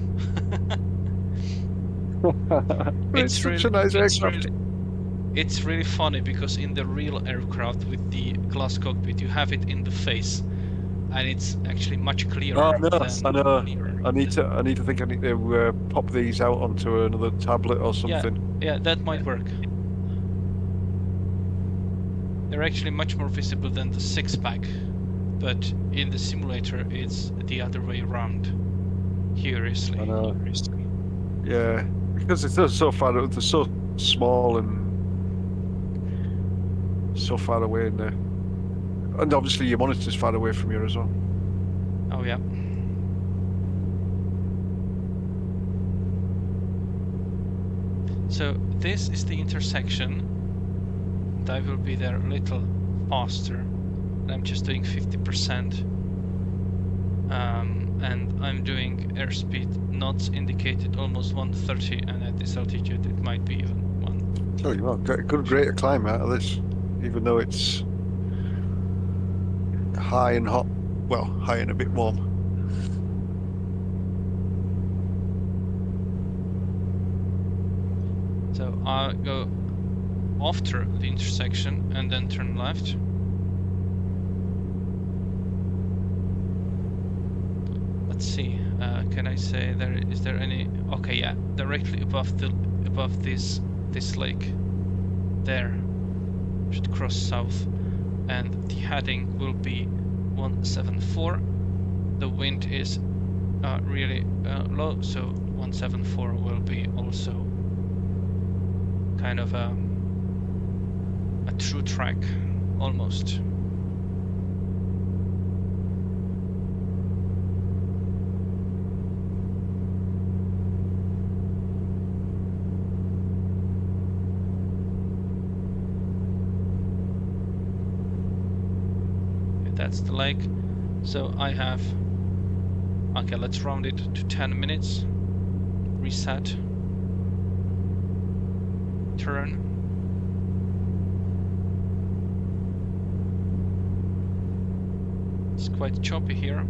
It's such a nice aircraft. It's really funny because in the real aircraft with the glass cockpit, you have it in the face, and it's actually much clearer. Oh, no, than I know. I need to pop these out onto another tablet or something. Yeah, that might work. They're actually much more visible than the 6-pack, but in the simulator it's the other way around. Curiously. I know. Yeah, because they're so far, they're so small and so far away in there. And obviously your monitor's far away from you as well. Oh yeah. So this is the intersection, and I will be there a little faster. And I'm just doing 50%. And I'm doing airspeed knots indicated almost 130, and at this altitude it might be even 1. Tell you what, good rate of climb out of this, even though it's high and hot. Well, high and a bit warm. So I'll go after the intersection and then turn left. Let's see. Can I say is there any? Okay, yeah, directly above this lake. There should cross south, and the heading will be 174. The wind is really low, so 174 will be also kind of a true track almost. That's the lake. So I have, okay, let's round it to 10 minutes. Reset. Turn. It's quite choppy here.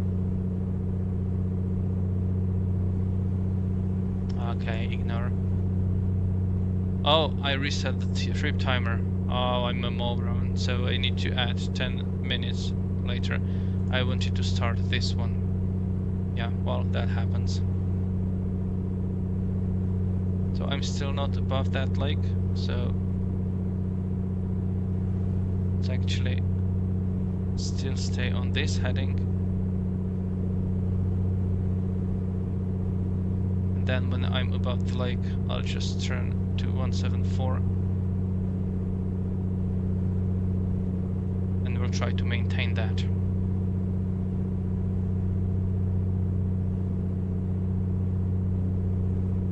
Okay, ignore. Oh, I reset the trip timer. Oh, I'm a moron, so I need to add 10 minutes later. I wanted to start this one. Yeah, well, that happens. So I'm still not above that lake, so let's actually still stay on this heading. And then when I'm above the lake, I'll just turn to 174. And we'll try to maintain that.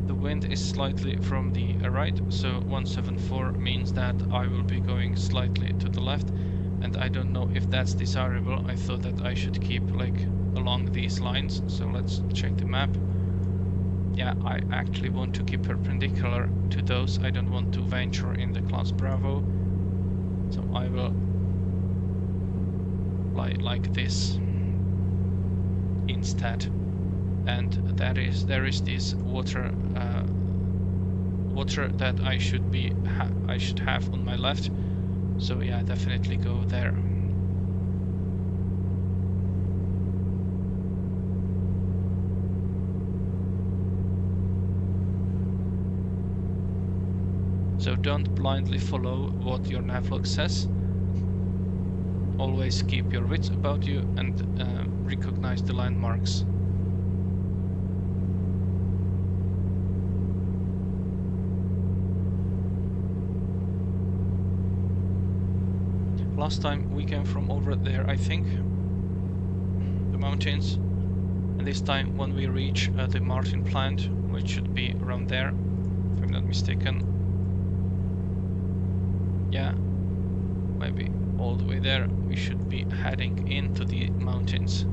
The wind is slightly from the right, so 174 means that I will be going slightly to the left, and I don't know if that's desirable. I thought that I should keep like along these lines. So let's check the map. Yeah, I actually want to keep perpendicular to those. I don't want to venture in the class Bravo. So I will lie like this instead. And there is this water that I should have on my left. So yeah, definitely go there. So don't blindly follow what your navlog says. Always keep your wits about you and recognize the landmarks. Last time we came from over there, I think, the mountains, and this time when we reach the Martin plant, which should be around there, if I'm not mistaken. Yeah, maybe all the way there, we should be heading into the mountains.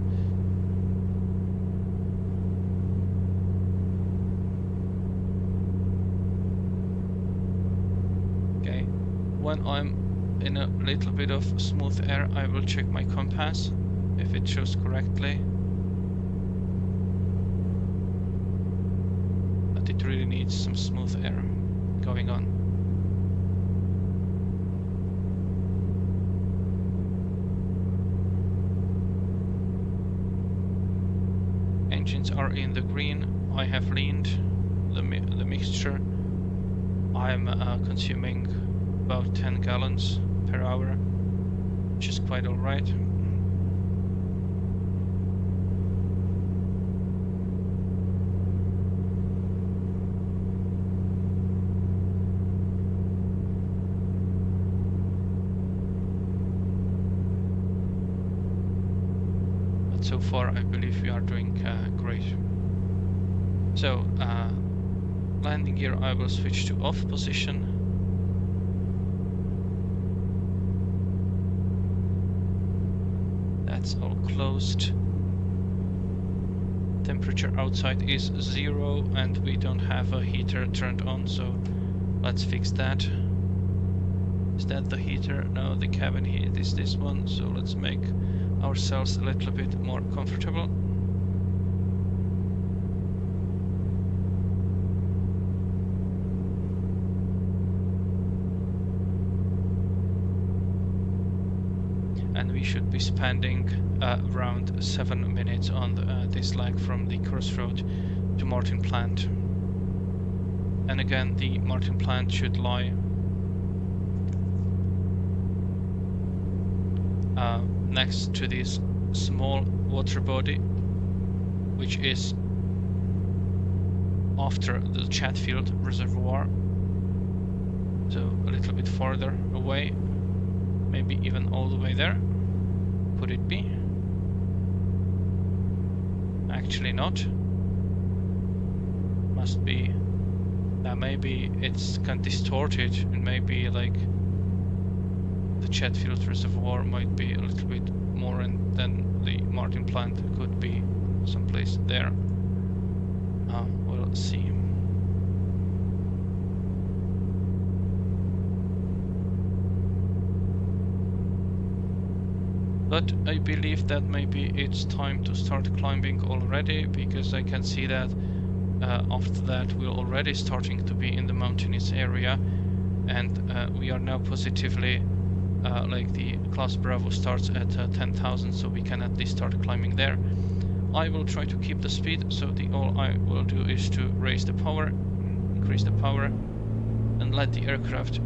Okay, when I'm in a little bit of smooth air, I will check my compass if it shows correctly. But it really needs some smooth air going on. Engines are in the green. I have leaned the mixture. I'm consuming about 10 gallons per hour, which is quite alright. But so far I believe we are doing great. So landing gear I will switch to off position. That's all closed. Temperature outside is 0 and we don't have a heater turned on, so let's fix that. Is that the heater? No, the cabin heat is this one, so let's make ourselves a little bit more comfortable. And we should be spending around 7 minutes on this leg from the crossroad to Martin Plant. And again, the Martin Plant should lie next to this small water body, which is after the Chatfield Reservoir, so a little bit farther away, maybe even all the way there. Could it be? Actually not. Must be. Maybe it's kind of distorted, and maybe like the Chatfield Reservoir might be a little bit more than the Martin Plant. Could be someplace there. We'll see. But I believe that maybe it's time to start climbing already, because I can see that after that we're already starting to be in the mountainous area, and we are now positively like the class Bravo starts at 10,000, so we can at least start climbing there. I will try to keep the speed, so all I will do is to raise the power, increase the power, and let the aircraft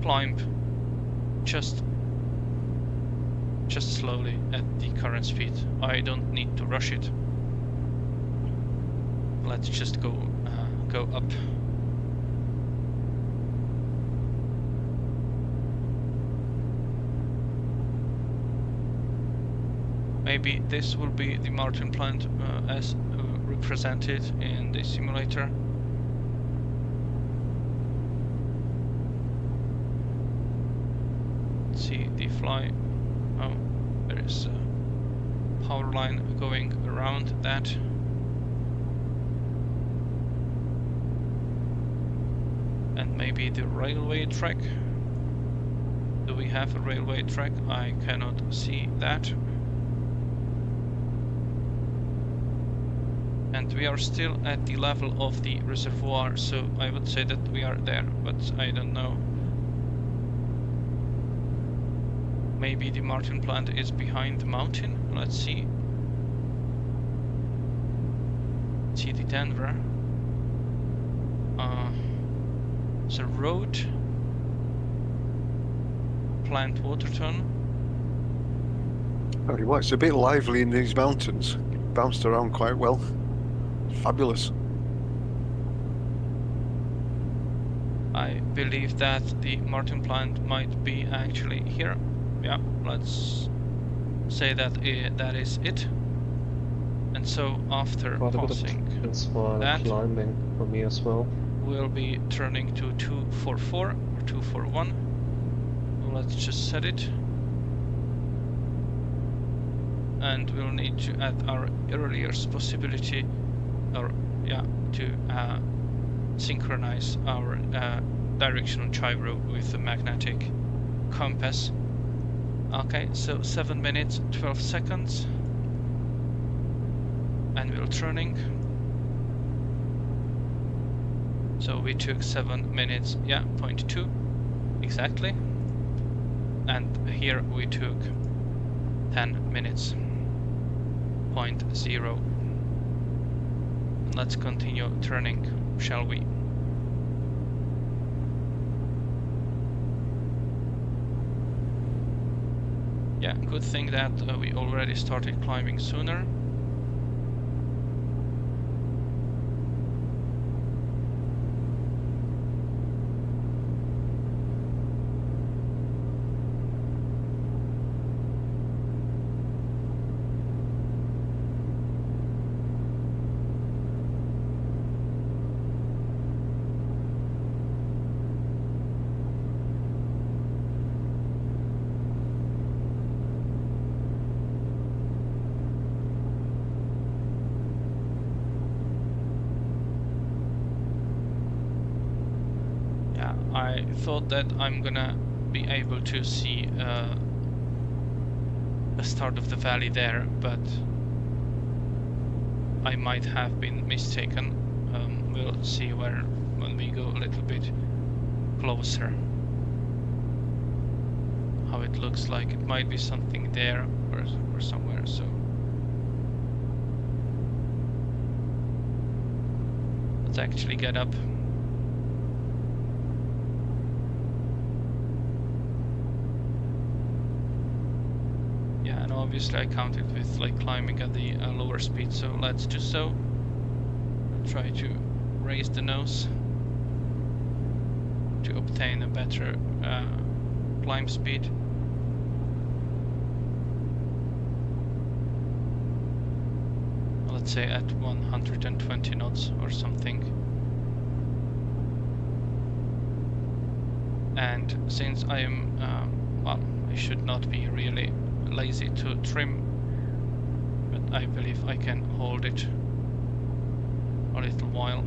climb just slowly at the current speed. I don't need to rush it. Let's just go up. Maybe this will be the Martin Plant as represented in the simulator. Let's see the fly. Oh, there is power line going around that. And maybe the railway track. Do we have a railway track? I cannot see that. And we are still at the level of the reservoir, so I would say that we are there, but I don't know. Maybe the Martin plant is behind the mountain. Let's see. See the Denver. The road. Plant Waterton. Oh, well, it's a bit lively in these mountains. It bounced around quite well. Fabulous. I believe that the Martin plant might be actually here. Yeah, let's say that that is it. And so after Quite a bit of passing chance for that, climbing for me as well. we'll be turning to 244 or 241. Let's just set it. And we'll need to add our earliest possibility, or yeah, to synchronize our directional gyro with the magnetic compass. Okay, so 7 minutes 12 seconds, and we're turning. So we took 7 minutes, yeah, 0.2 exactly, and here we took 10 minutes 0.0. Let's continue turning, shall we? Yeah, good thing that we already started climbing sooner. I thought that I'm gonna be able to see a start of the valley there, but I might have been mistaken. We'll see when we go a little bit closer how it looks like. It might be something there or somewhere. So let's actually get up. And obviously I counted with like climbing at the lower speed, so let's do so. Try to raise the nose to obtain a better climb speed. Let's say at 120 knots or something. And since I am, well, I should not be really lazy to trim, but I believe I can hold it a little while.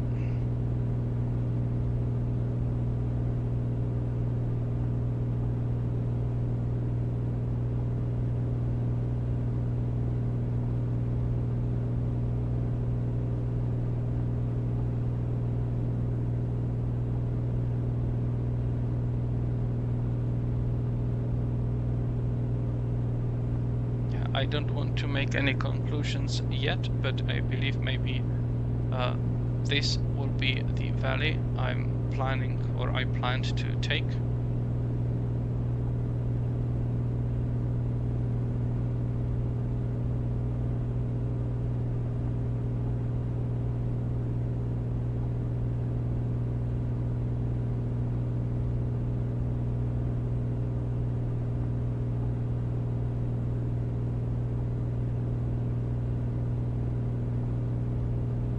I don't want to make any conclusions yet, but I believe maybe this will be the valley I'm planning, or I planned to take.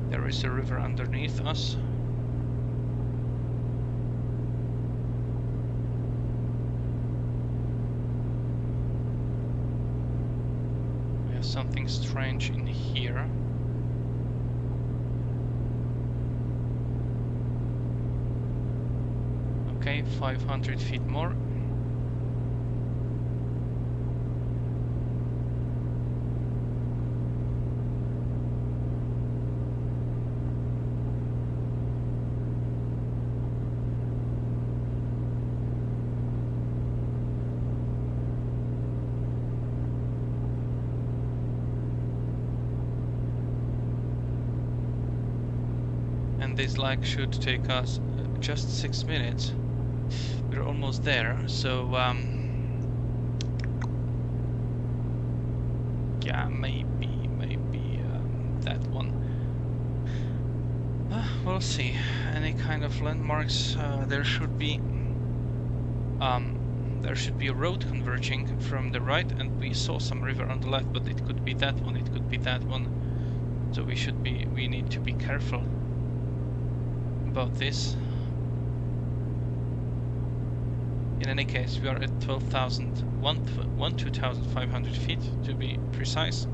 There is a river underneath us. We have something strange in here. Okay, 500 feet more. And this lag should take us just 6 minutes. We're almost there, so yeah, maybe that one. We'll see. Any kind of landmarks? There should be a road converging from the right, and we saw some river on the left, but it could be that one, it could be that one. So we need to be careful about this. In any case, we are at 2,500 feet to be precise.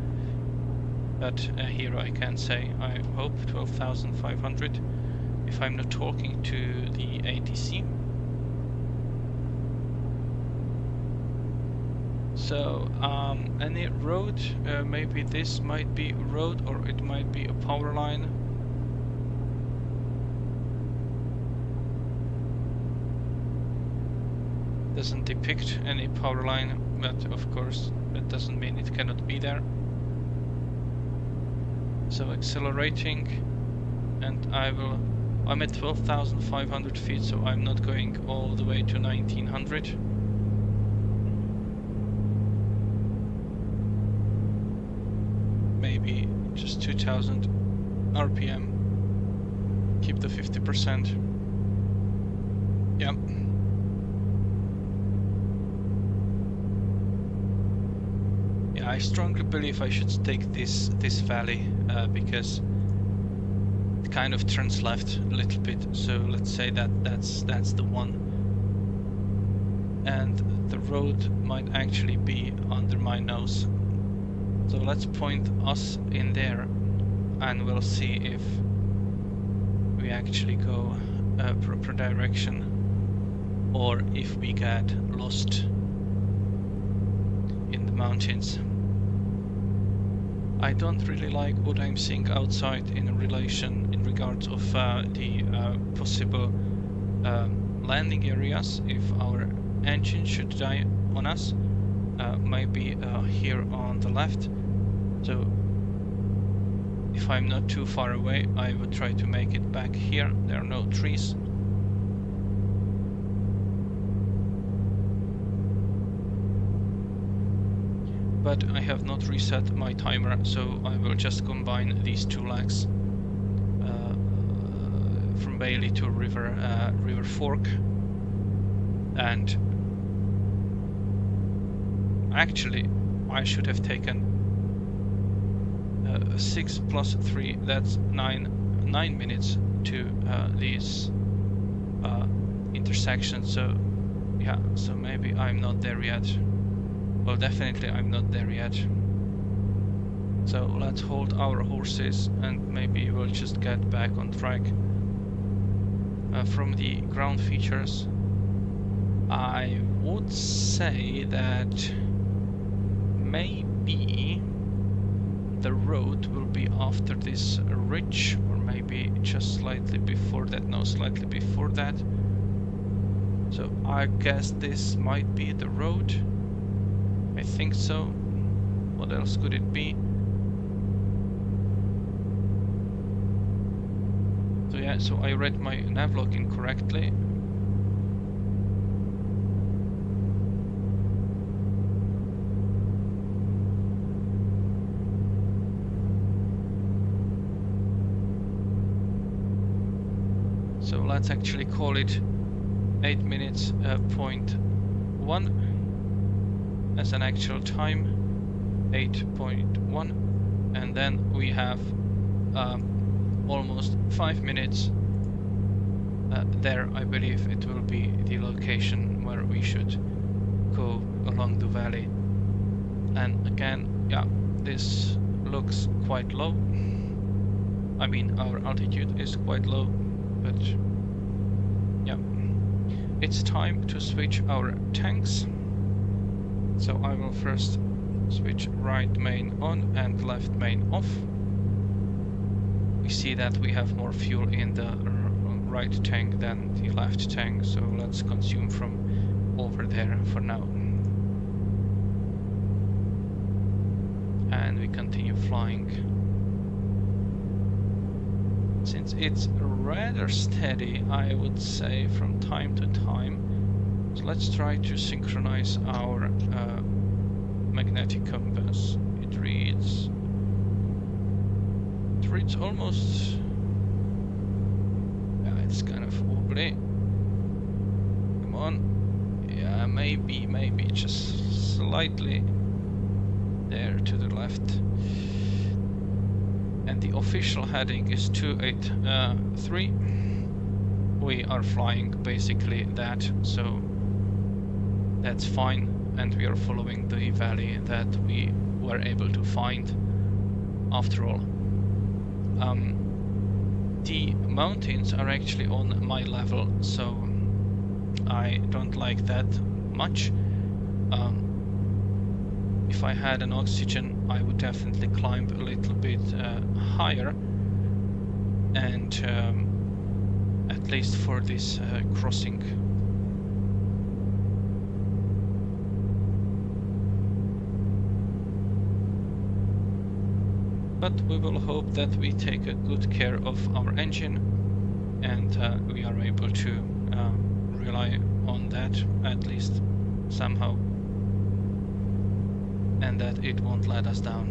But here I can say, I hope 12,500 if I'm not talking to the ATC. So any road, maybe this might be a road or it might be a power line. Doesn't depict any power line, but of course that doesn't mean it cannot be there. So accelerating, and I'm at 12,500 feet, so I'm not going all the way to 1900. Maybe just 2000 RPM. Keep the 50%. Yeah. Yeah, I strongly believe I should take this valley because it kind of turns left a little bit. So let's say that's the one, and the road might actually be under my nose. So let's point us in there, and we'll see if we actually go proper direction, or if we get lost in the mountains. I don't really like what I'm seeing outside in regards of the possible landing areas if our engine should die on us. Maybe here on the left. So if I'm not too far away, I would try to make it back here. There are no trees. But I have not reset my timer, so I will just combine these two legs from Bailey to River Fork. And actually I should have taken 6 plus 3, that's 9 minutes to these intersections. So yeah, so maybe I'm not there yet. Well, definitely I'm not there yet. So let's hold our horses and maybe we'll just get back on track. From the ground features, I would say that maybe the road will be after this ridge, or maybe just slightly before that. No, slightly before that. So I guess this might be the road. I think so. What else could it be? So yeah, so I read my navlog incorrectly. So let's actually call it 8 minutes point 1 as an actual time, 8.1, and then we have almost 5 minutes there. I believe it will be the location where we should go along the valley. And again, Yeah, this looks quite low. I mean, our altitude is quite low, but yeah. It's time to switch our tanks. So I will first switch right main on and left main off. We see that we have more fuel in the right tank than the left tank, so let's consume from over there for now. And we continue flying. Since it's rather steady, I would say, from time to time. So let's try to synchronize our magnetic compass. It reads almost, yeah, it's kind of wobbly. Come on. Yeah, maybe just slightly there to the left. And the official heading is 283. We are flying basically that, so that's fine, and we are following the valley that we were able to find after all. The mountains are actually on my level, so I don't like that much. If I had an oxygen, I would definitely climb a little bit higher, and at least for this crossing. But we will hope that we take a good care of our engine, and we are able to rely on that at least somehow, and that it won't let us down.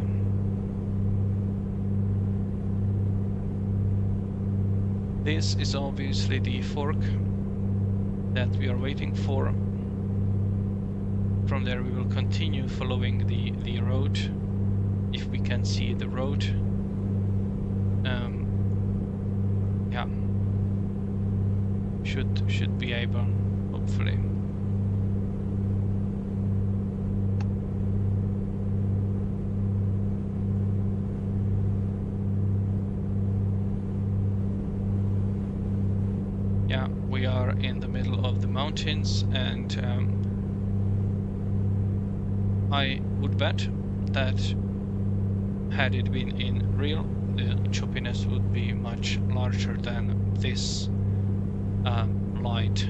This is obviously the fork that we are waiting for. From there we will continue following the road, if we can see the road. Yeah, should be able, hopefully. Yeah, we are in the middle of the mountains, and I would bet that had it been in real, the choppiness would be much larger than this light.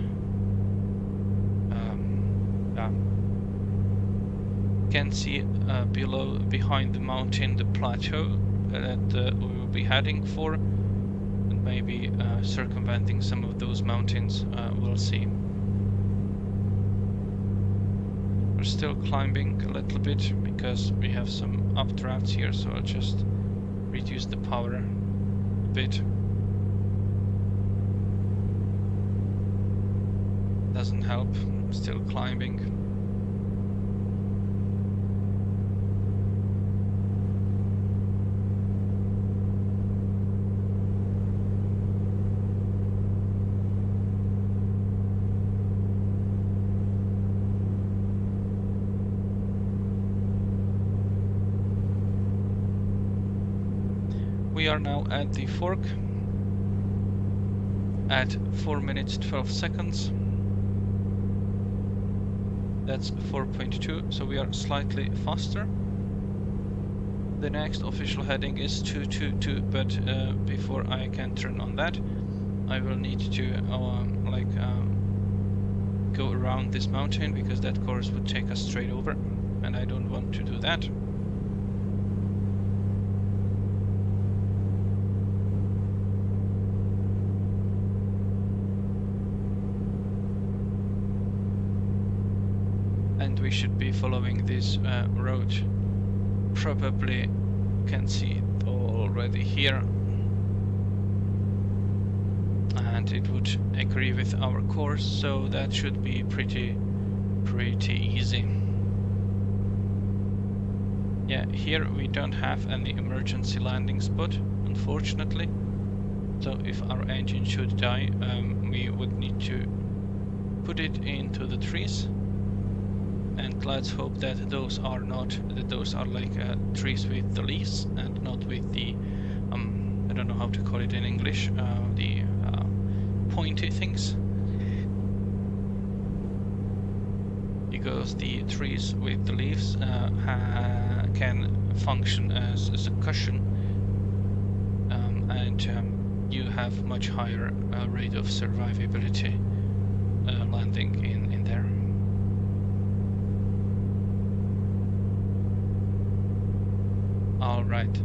Can see behind the mountain the plateau that we will be heading for, and maybe circumventing some of those mountains. We'll see. We're still climbing a little bit because we have some updrafts here, so I'll just reduce the power a bit. Doesn't help, I'm still climbing. We are now at the fork at 4 minutes 12 seconds. That's 4.2, so we are slightly faster. The next official heading is 222, but before I can turn on that, I will need to go around this mountain, because that course would take us straight over, and I don't want to do that. And we should be following this road. Probably can see it already here, and it would agree with our course, so that should be pretty easy. Yeah, here we don't have any emergency landing spot, unfortunately, so if our engine should die, we would need to put it into the trees. and let's hope that those are like trees with the leaves and not with the I don't know how to call it in English, the pointy things, because the trees with the leaves can function as a cushion, and you have much higher rate of survivability landing in there. All right,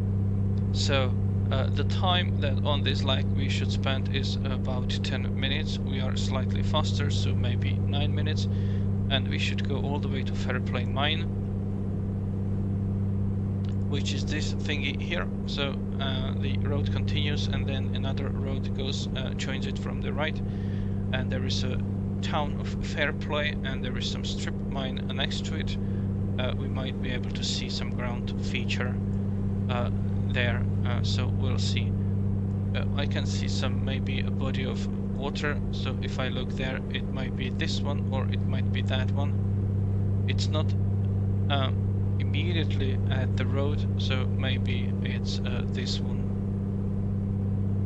so the time that on this leg we should spend is about 10 minutes. We are slightly faster, so maybe 9 minutes, and we should go all the way to Fairplane Mine, which is this thingy here. So the road continues, and then another road goes joins it from the right, and there is a town of Fairplay, and there is some strip mine next to it. We might be able to see some ground feature there, so we'll see. I can see maybe a body of water, so if I look there, it might be this one or it might be that one. It's not immediately at the road, so maybe it's this one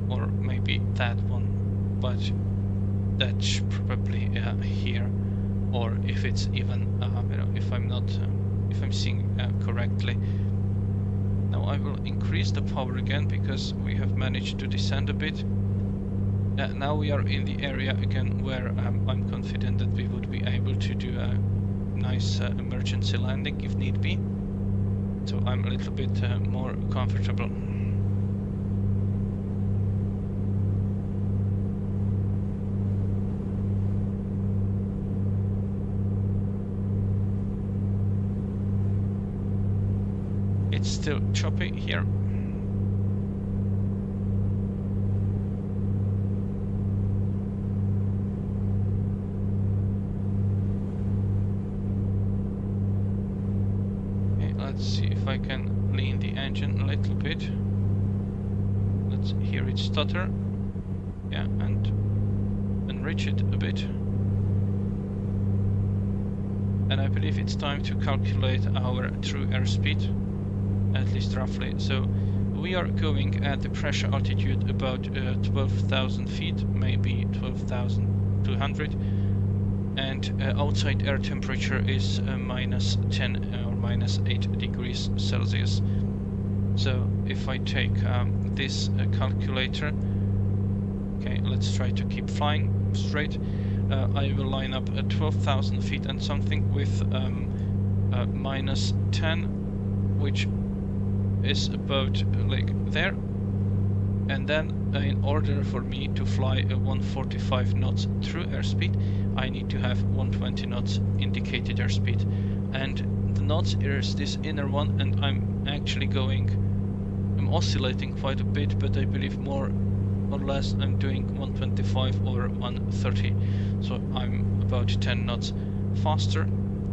or maybe that one, but that's probably here, or if it's even you know, if I'm seeing correctly. Now I will increase the power again because we have managed to descend a bit. Now we are in the area again where I'm confident that we would be able to do a nice emergency landing if need be. So I'm a little bit more comfortable. It's still choppy here. Okay, let's see if I can lean the engine a little bit. Let's hear it stutter. Yeah, and enrich it a bit. And I believe it's time to calculate our true airspeed, at least roughly. So we are going at the pressure altitude about 12,000 feet, maybe 12,200, and outside air temperature is minus 10 or minus 8 degrees Celsius. So if I take this calculator, okay, let's try to keep flying straight. I will line up at 12,000 feet and something with minus 10, which is about like there, and then in order for me to fly a 145 knots true airspeed, I need to have 120 knots indicated airspeed, and the knots is this inner one, and I'm actually I'm oscillating quite a bit, but I believe more or less I'm doing 125 or 130, so I'm about 10 knots faster,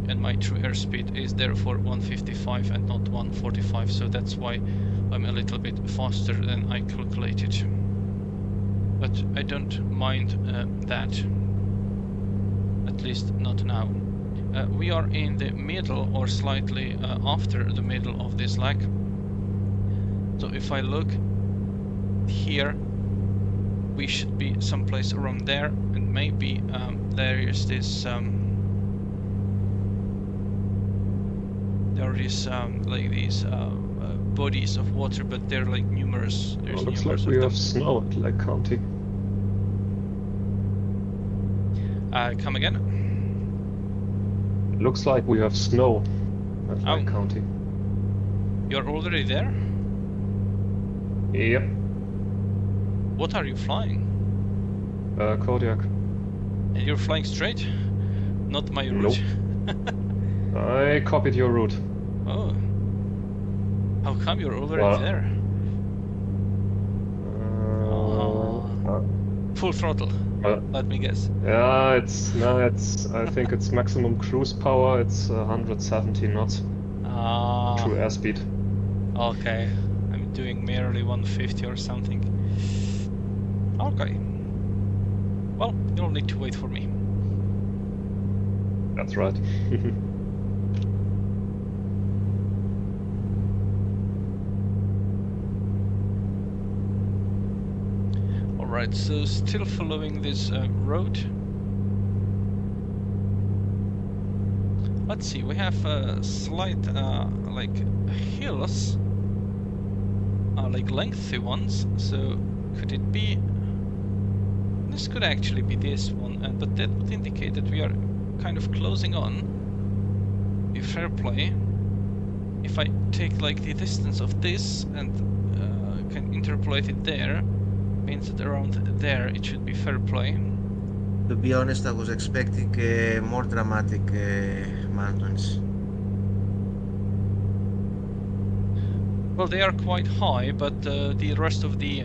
and my true airspeed is therefore 155 and not 145, so that's why I'm a little bit faster than I calculated. But I don't mind that, at least not now. We are in the middle or slightly after the middle of this leg. So if I look here, we should be someplace around there, and maybe there is this there is like these bodies of water, but they're like numerous. There's Looks numerous like we of have snow at Lake County. Come again? Looks like we have snow at Lake County. You're already there? Yep. What are you flying? Kodiak. And you're flying straight? Not my route? Nope. I copied your route. Oh. How come you're already there? Full throttle. Let me guess. Yeah, I think it's maximum cruise power. It's 170 knots. True airspeed. Okay. I'm doing merely 150 or something. Okay. Well, you'll need to wait for me. That's right. Alright, so still following this road. Let's see, we have slight like hills, like lengthy ones, so could it be... This could actually be this one, but that would indicate that we are kind of closing on. Be fair play. If I take like the distance of this and can interpolate it there, means that around there it should be fair play. To be honest, I was expecting more dramatic mountains. Well, they are quite high, but the rest of the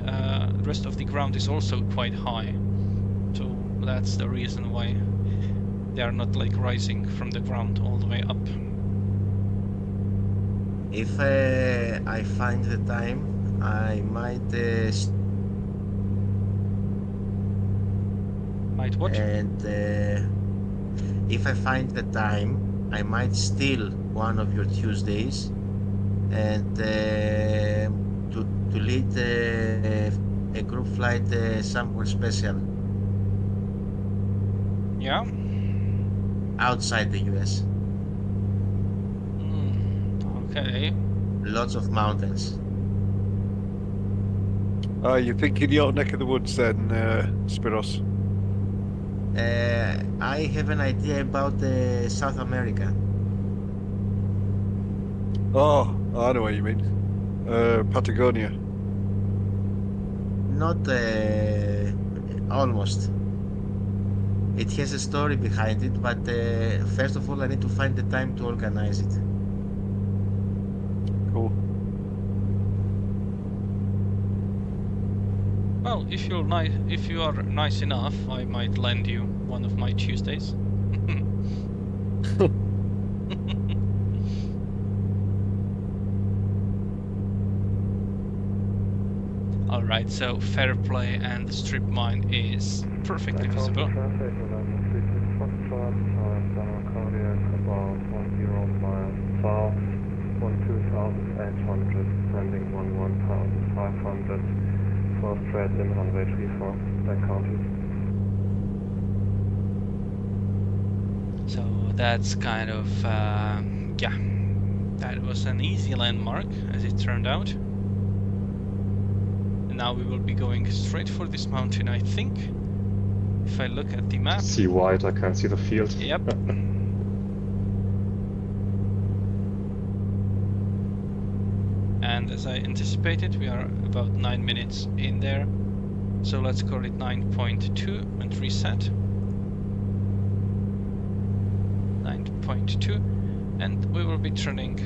ground is also quite high. So that's the reason why they are not like rising from the ground all the way up. If I find the time, I might Might what? and if I find the time, I might steal one of your Tuesdays and to lead a group flight somewhere special Yeah. outside the US. Okay. Lots of mountains. You think in your neck of the woods then, Spiros? I have an idea about South America. Oh, I know what you mean. Patagonia. Not almost. It has a story behind it, but first of all, I need to find the time to organize it. Cool. Well, if you are nice enough, I might lend you one of my Tuesdays. Alright, so fair play and the strip mine is perfectly visible. Traffic, 1136 Foxtrot, time about 10 miles south, 12,800, landing 11,500, for straight in runway 34, Black County. So that's kind of, yeah, that was an easy landmark as it turned out. And now we will be going straight for this mountain, I think. If I look at the map. See white, I can't see the field. Yep. And as I anticipated, we are about 9 minutes in there. So let's call it 9.2 and reset. 9.2, and we will be turning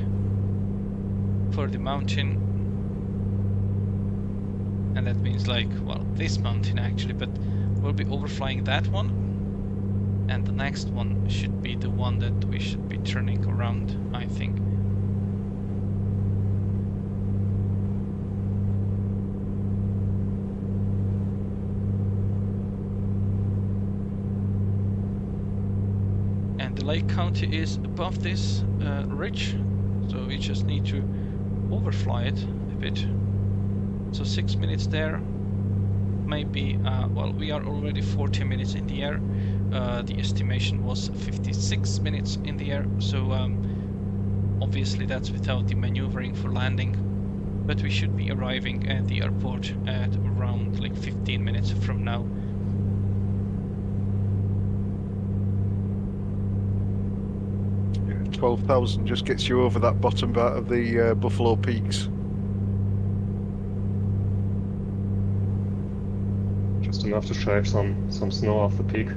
for the mountain. And that means like, well, this mountain actually, but we'll be overflying that one. And the next one should be the one that we should be turning around, I think. And the Lake County is above this ridge, so we just need to overfly it a bit. So 6 minutes there, maybe, well, we are already 40 minutes in the air. The estimation was 56 minutes in the air, so obviously that's without the maneuvering for landing, but we should be arriving at the airport at around like 15 minutes from now. Yeah, 12,000 just gets you over that bottom part of the Buffalo Peaks. Just enough to shave some snow off the peak.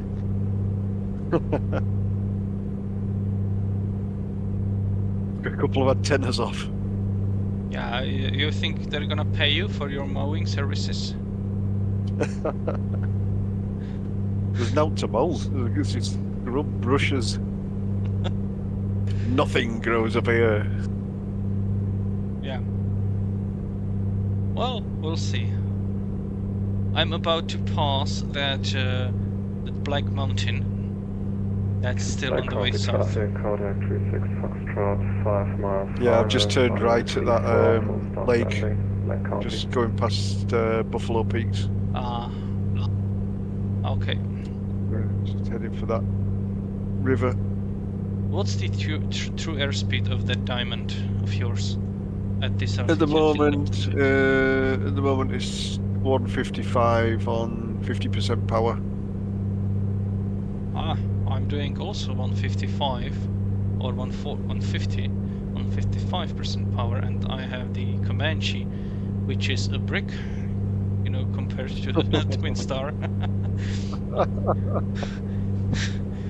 A couple of antennas off. Yeah, you think they're gonna pay you for your mowing services? There's no to mow. It's just brushes. Nothing grows up here. Yeah. Well, we'll see. I'm about to pass that Black Mountain. That's still on the way south. Kodak 36 Foxtrot, 5 miles. Yeah, I've just turned right at that lake, Black County. just going past Buffalo Peaks. Okay. Just heading for that river. What's the true airspeed of that diamond of yours at this At the altitude? moment it's 155 on 50% power. I'm doing also 155 or 150 on 55% power, and I have the Comanche, which is a brick, you know, compared to the Twin Star.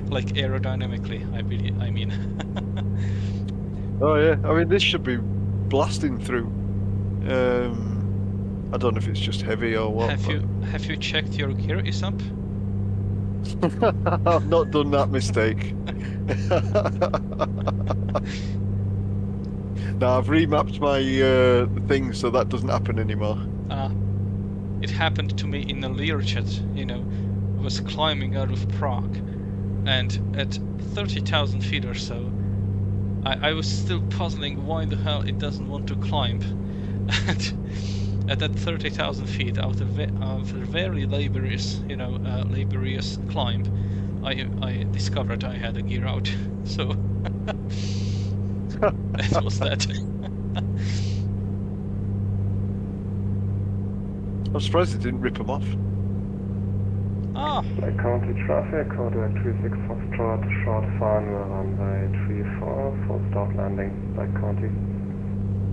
Like aerodynamically, I mean. Oh yeah, I mean this should be blasting through. I don't know if it's just heavy or what. Have you checked your gear is up? I've not done that mistake. No, I've remapped my thing so that doesn't happen anymore. It happened to me in a Learjet, you know. I was climbing out of Prague, and at 30,000 feet or so, I was still puzzling why the hell it doesn't want to climb. And at that 30,000 feet, after very laborious, you know, laborious climb, I discovered I had a gear out. So that was that. I'm surprised it didn't rip them off. Lake County traffic, order 36 Foxtrot, short final runway 34, full start landing, Lake County.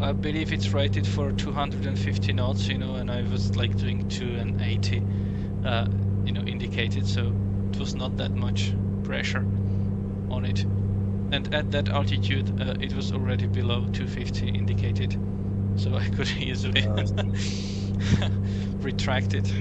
I believe it's rated for 250 knots, you know, and I was like doing 280, you know, indicated, so it was not that much pressure on it. And at that altitude, it was already below 250 indicated, so I could easily retract it.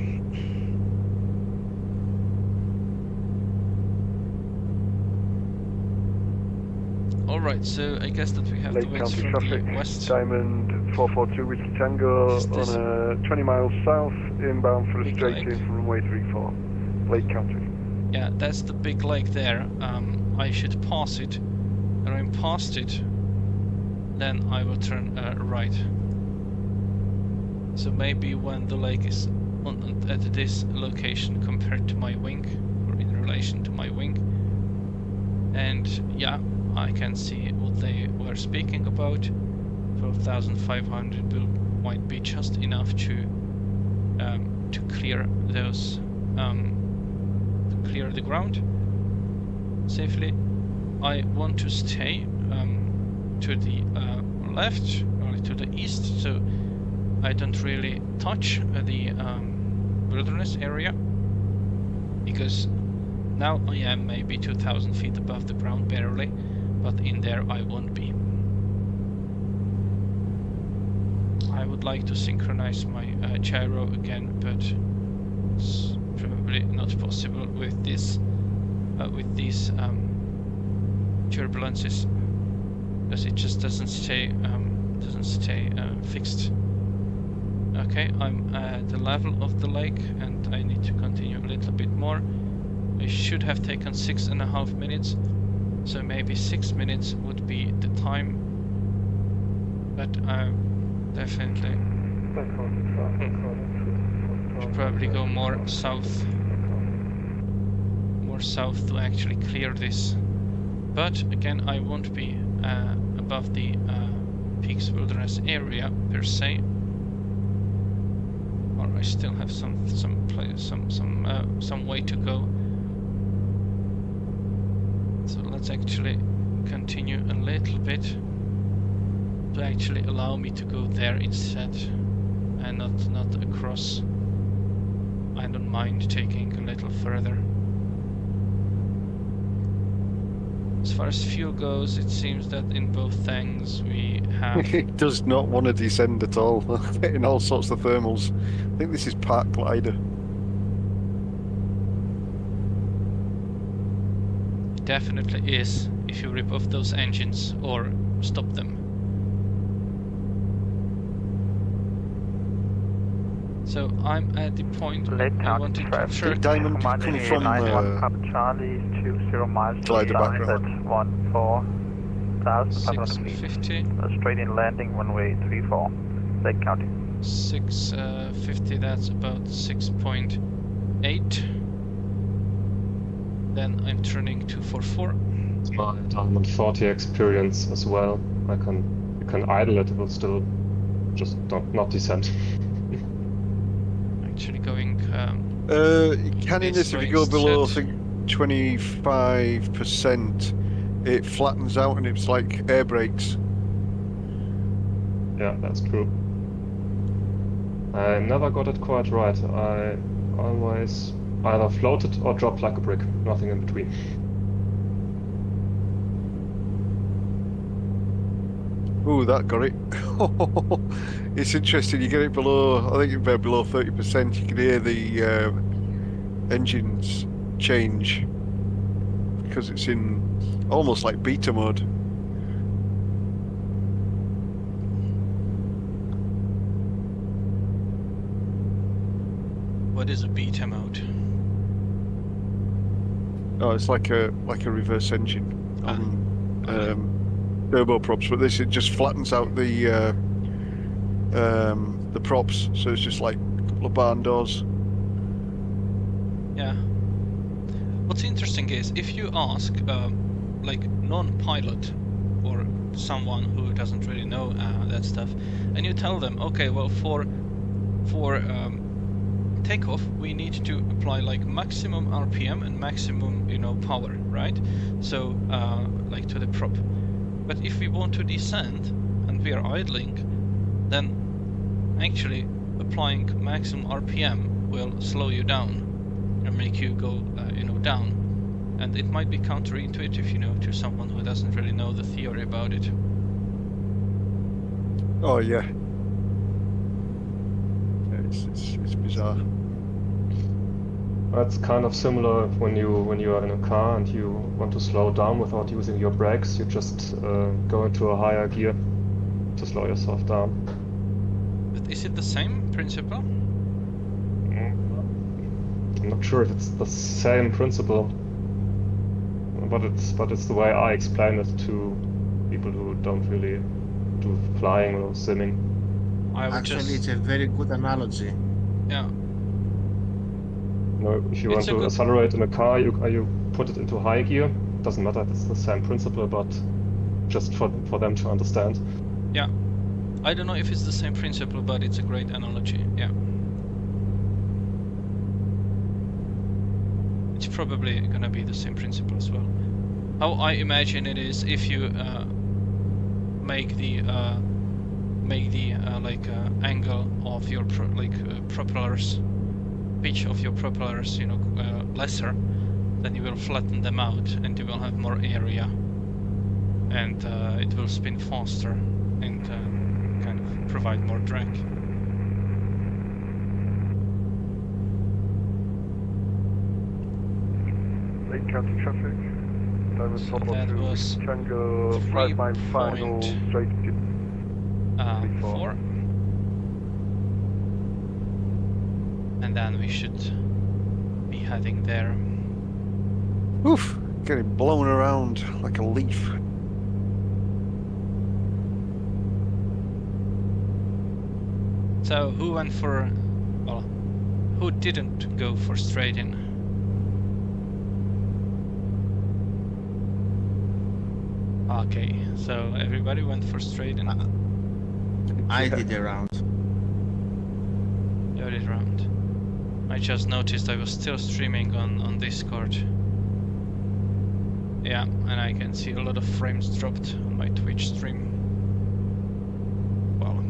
Alright, so I guess that we have Lake the winds County from traffic, the west. Diamond 442 Whiskey Tango on 20 miles south, inbound for a Big straight lake. in from runway 34, Lake County. Yeah, that's the big lake there. I should pass it. When I'm past it, then I will turn right. So maybe when the lake is at this location compared to my wing, or in relation to my wing, and yeah, I can see what they were speaking about. 12,500 might be just enough to clear those, to clear the ground safely. I want to stay to the left or to the east, so I don't really touch the wilderness area, because now I am maybe 2,000 feet above the ground barely, but in there I won't be. I would like to synchronize my gyro again, but it's probably not possible with this with these turbulences, because it just doesn't stay fixed. Okay, I'm at the level of the lake and I need to continue a little bit more. I should have taken 6.5 minutes, so maybe 6 minutes would be the time, but definitely should probably go more south to actually clear this. But again, I won't be above the Peaks Wilderness area per se, or I still have some way to go. So let's actually continue a little bit to actually allow me to go there instead, and not across. I don't mind taking a little further. As far as fuel goes, it seems that in both things we have... It does not want to descend at all, in all sorts of thermals. I think this is park glider. Definitely is, if you rip off those engines or stop them. So I'm at the point Lake I County wanted to traffic, check. Diamond Comanche come from 91 Papa Charlie, 20 miles to glider the south background. at 14,500 feet. 650. A straight in landing, runway 34, Lake County. 650, that's about 6.8. then I'm turning 244. It's my Diamond 40 experience as well. You can idle it will still just not descend. Actually going. You can in this if you go instead. below, I think 25%, it flattens out and it's like air brakes. Yeah, that's true. I never got it quite right. I always either floated or dropped like a brick, nothing in between. Ooh, that got it. It's interesting, you get it below, I think about below 30%, you can hear the engines change because it's in almost like beta mode. What is a beta mode? Oh, it's like a reverse engine on turboprops, but this it just flattens out the props, so it's just like a couple of barn doors. Yeah. What's interesting is if you ask like non-pilot or someone who doesn't really know that stuff, and you tell them, okay, well for takeoff we need to apply like maximum RPM and maximum power, right? So like to the prop. But if we want to descend and we are idling, then actually applying maximum RPM will slow you down and make you go down, and it might be counterintuitive to someone who doesn't really know the theory about it. Oh yeah, it's bizarre. It's kind of similar when you are in a car and you want to slow down without using your brakes. You just go into a higher gear to slow yourself down. But is it the same principle? I'm not sure if it's the same principle, but it's the way I explain it to people who don't really do flying or simming. Actually, it's a very good analogy. Yeah. If you want to accelerate in a car, you put it into high gear. Doesn't matter if it's the same principle, but just for them to understand. Yeah. I don't know if it's the same principle, but it's a great analogy. Yeah. It's probably gonna be the same principle as well. How I imagine it is if you make the angle of your propellers, pitch of your propellers, lesser, then you will flatten them out and you will have more area, and it will spin faster and kind of provide more drag. Lake County traffic. Diamond So that was Tango, 5 mile final, straight 4. And then we should be heading there. Oof, getting blown around like a leaf. So who went for, well, who didn't go for straight in? Okay, so everybody went for straight in. I did a round. You did round. I just noticed I was still streaming on Discord. Yeah, and I can see a lot of frames dropped on my Twitch stream. Well,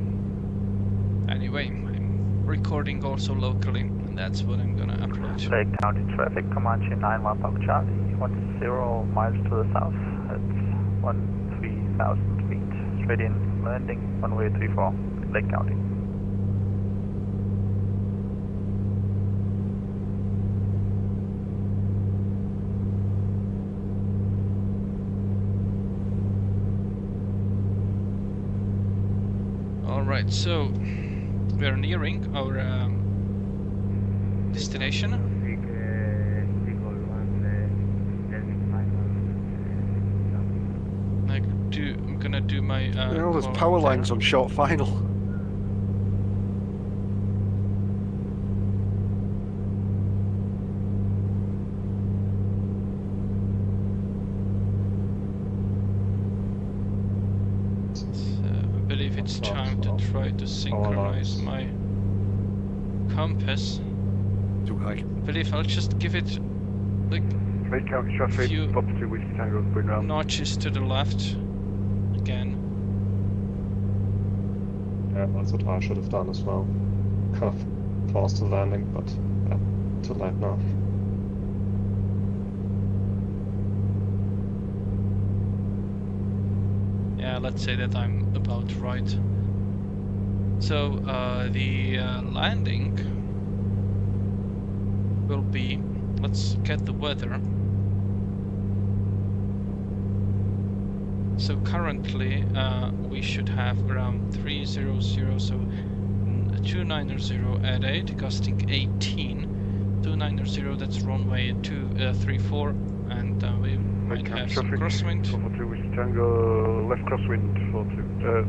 anyway, I'm recording also locally, and that's what I'm gonna upload. Lake County traffic, Comanche 91 Papa Charlie, 10 miles to the south. It's 13,000 feet, straight in, landing, runway 34, Lake County. Alright, so we are nearing our destination. I'm gonna do my There's power lines on short final. it's start time to off try to synchronize lines. my compass. Too high. I believe I'll just give it like Lake County traffic, Few- Papa 2 Whiskey Tango, going round. notches to the left again. Yeah, that's what I should have done as well. Kind of forced the landing, but yeah, too late now. Yeah, let's say that I'm about right. So the landing will be, let's get the weather. So currently we should have around 300, so 290 at 8, gusting 18. 290, that's runway 234, and we might Lake County have some traffic, crosswind. Papa 2 Whiskey Tango, left crosswind,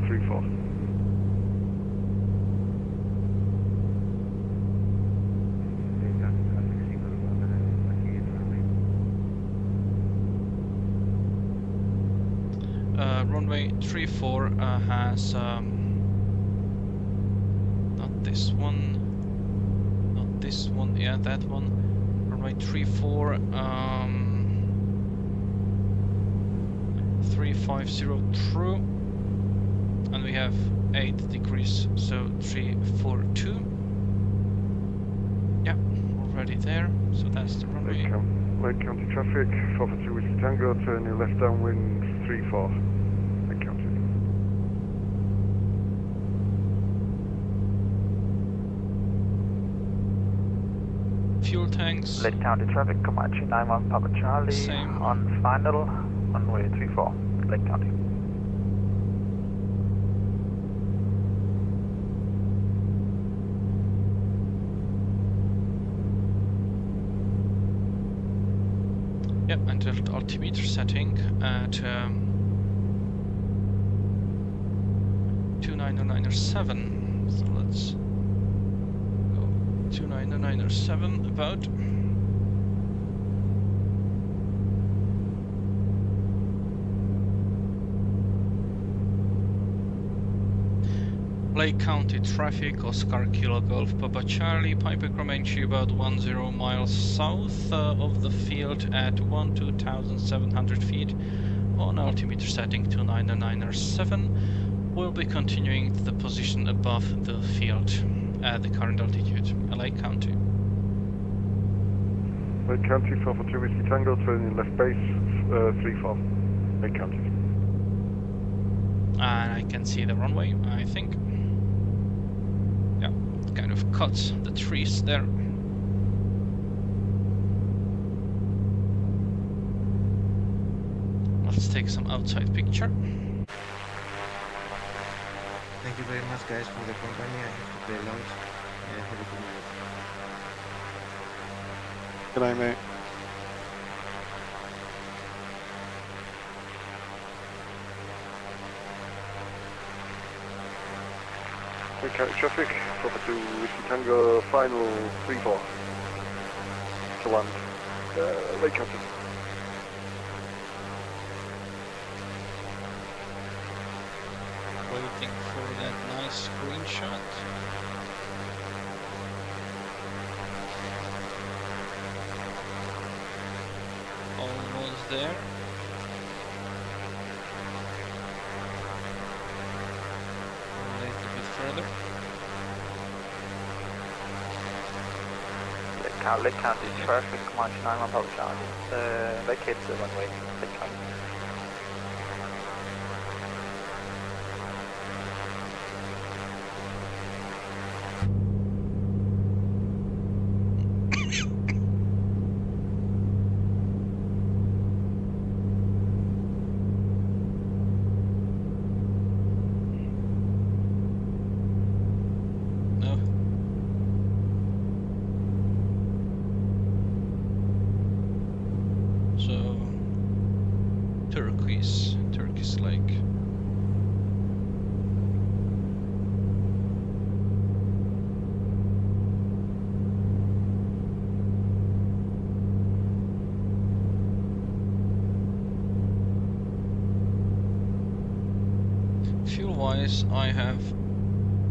34. Runway 34 has not this one, not this one, yeah, that one. Runway 34 350 true, and we have 8 degrees, so 342. Yeah, already there. So that's the runway. Lake County traffic, Papa 2 Whiskey Tango, turning left downwind, 34. Lake County. Fuel tanks. Lake County traffic, Comanche 91 Papa Charlie Same. on final, runway 34, Lake County. Yep, and the altimeter setting at 29097. So let's go 29097 about. Lake County traffic, Oscar Kilo Golf Papa Charlie, Piper Comanche about 10 miles south of the field at 12,700 feet on altimeter setting 29097. We'll be continuing to the position above the field at the current altitude, Lake County. Lake County, Papa 2 Whiskey Tango, turning left base, 34. Lake County. And I can see the runway, I think. Yeah, it kind of cuts the trees there. Let's take some outside picture. Thank you very much, guys, for the company. I have to bail out. Have a good night. Good night, mate. Lake County traffic, Papa 2 Whiskey Tango, final 34. To land. Lake County. Waiting for that nice screenshot. Almost there. A little bit further. Lake County traffic, Comanche 91 Papa Charlie. Vacate the runway, Lake County. No. So turquoise lake. Fuel Otherwise, I have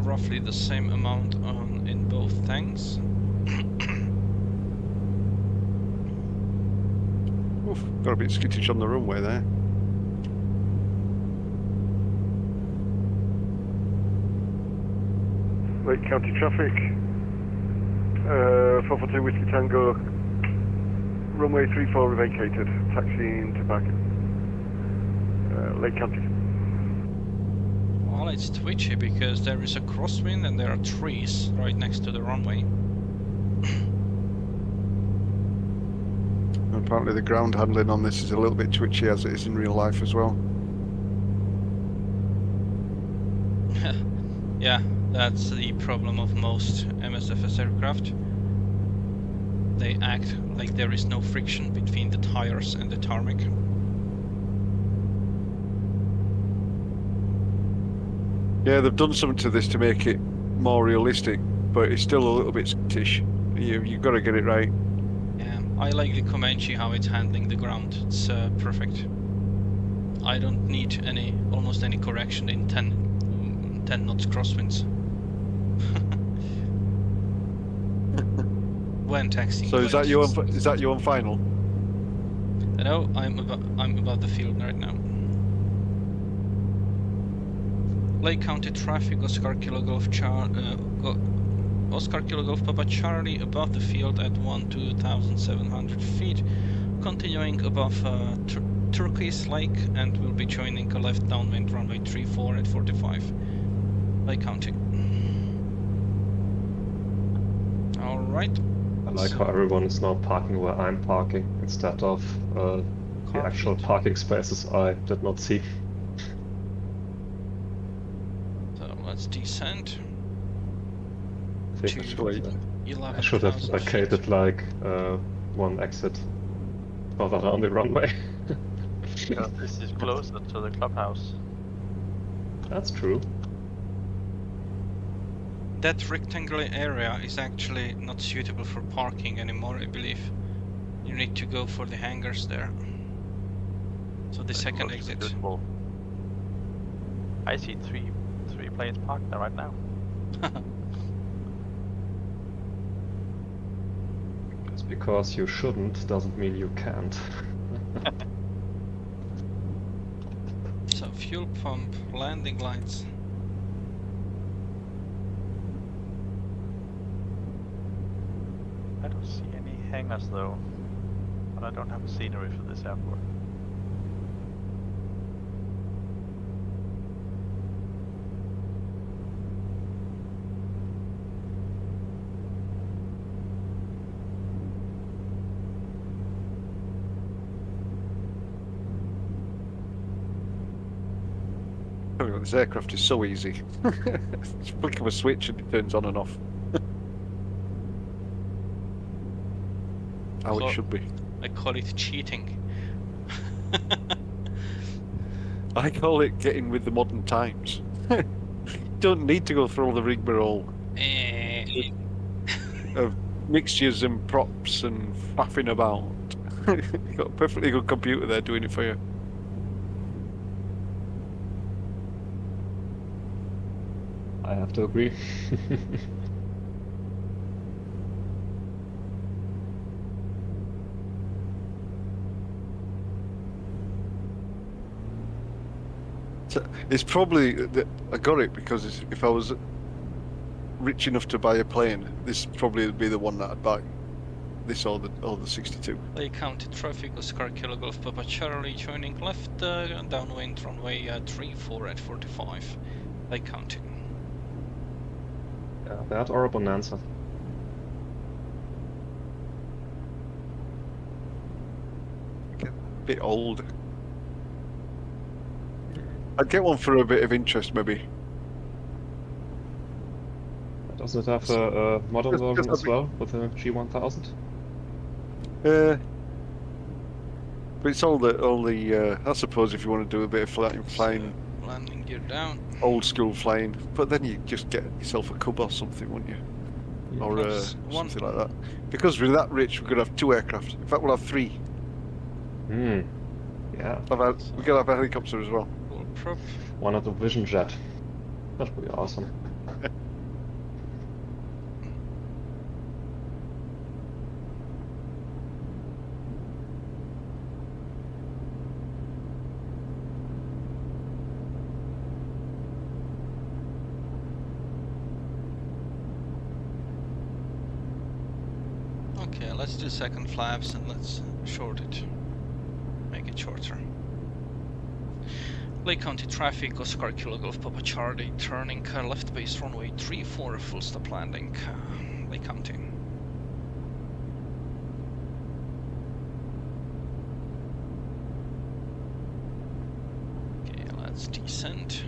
roughly the same amount on in both tanks. Oof, got a bit skittish on the runway there. Lake County traffic. 442 Whiskey Tango. Runway 34 vacated. Taxiing to back. Lake County. Well, it's twitchy because there is a crosswind and there are trees right next to the runway. And apparently the ground handling on this is a little bit twitchy as it is in real life as well. Yeah, that's the problem of most MSFS aircraft. They act like there is no friction between the tires and the tarmac. Yeah, they've done something to this to make it more realistic, but it's still a little bit skittish. You've got to get it right. Yeah, I like the Comanche how it's handling the ground. It's perfect. I don't need almost any correction in 10 knots crosswinds. When taxiing. So is that you on final? No, I'm above the field right now. Lake County traffic, Oscar Kilo Golf Papa Charlie above the field at 12,700 feet, continuing above Turquoise Lake, and will be joining a left downwind runway 34 at 45. Lake County. All right. I like how everyone is now parking where I'm parking instead of the actual parking spaces I did not see. So let's descend. I think I should have 11,000 vacated feet. like one exit further down the runway. Yeah, this is closer to the clubhouse. That's true. That rectangular area is actually not suitable for parking anymore, I believe. You need to go for the hangars there. So the second exit. Suitable. I see three planes parked there right now. Just because you shouldn't doesn't mean you can't. So fuel pump, landing lights. I don't see any hangars though, but I don't have a scenery for this airport. This aircraft is so easy. Just flick of a switch and it turns on and off. How it should be. I call it cheating. I call it getting with the modern times. You don't need to go through all the rigmarole of mixtures and props and faffing about. You've got a perfectly good computer there doing it for you. I have to agree. It's probably I got it because if I was rich enough to buy a plane, this probably would be the one that I'd buy. This or the 62. Lake County traffic, Oscar Kilo Golf Papa Charlie joining left downwind runway 34 at 45. Lake County. Yeah, that or a Bonanza. Get a bit old. I'd get one for a bit of interest, maybe. Does it have a modern version as well with a G1000? But it's all the. I suppose if you want to do a bit of flying, Landing gear down. old school flying, but then you just get yourself a Cub or something, wouldn't you? Yeah. Or something like that. Because we're that rich, we're gonna have 2 aircraft. In fact, we'll have 3. Hmm. Yeah. We're gonna have a helicopter as well. Full prop. One of the Vision Jet. That would be awesome. Okay, let's do second flaps and let's short it. Make it shorter. Lake County traffic, Oscar Kilo Golf Papa Charlie, turning left base runway 34, full stop landing, Lake County. Okay, let's descend.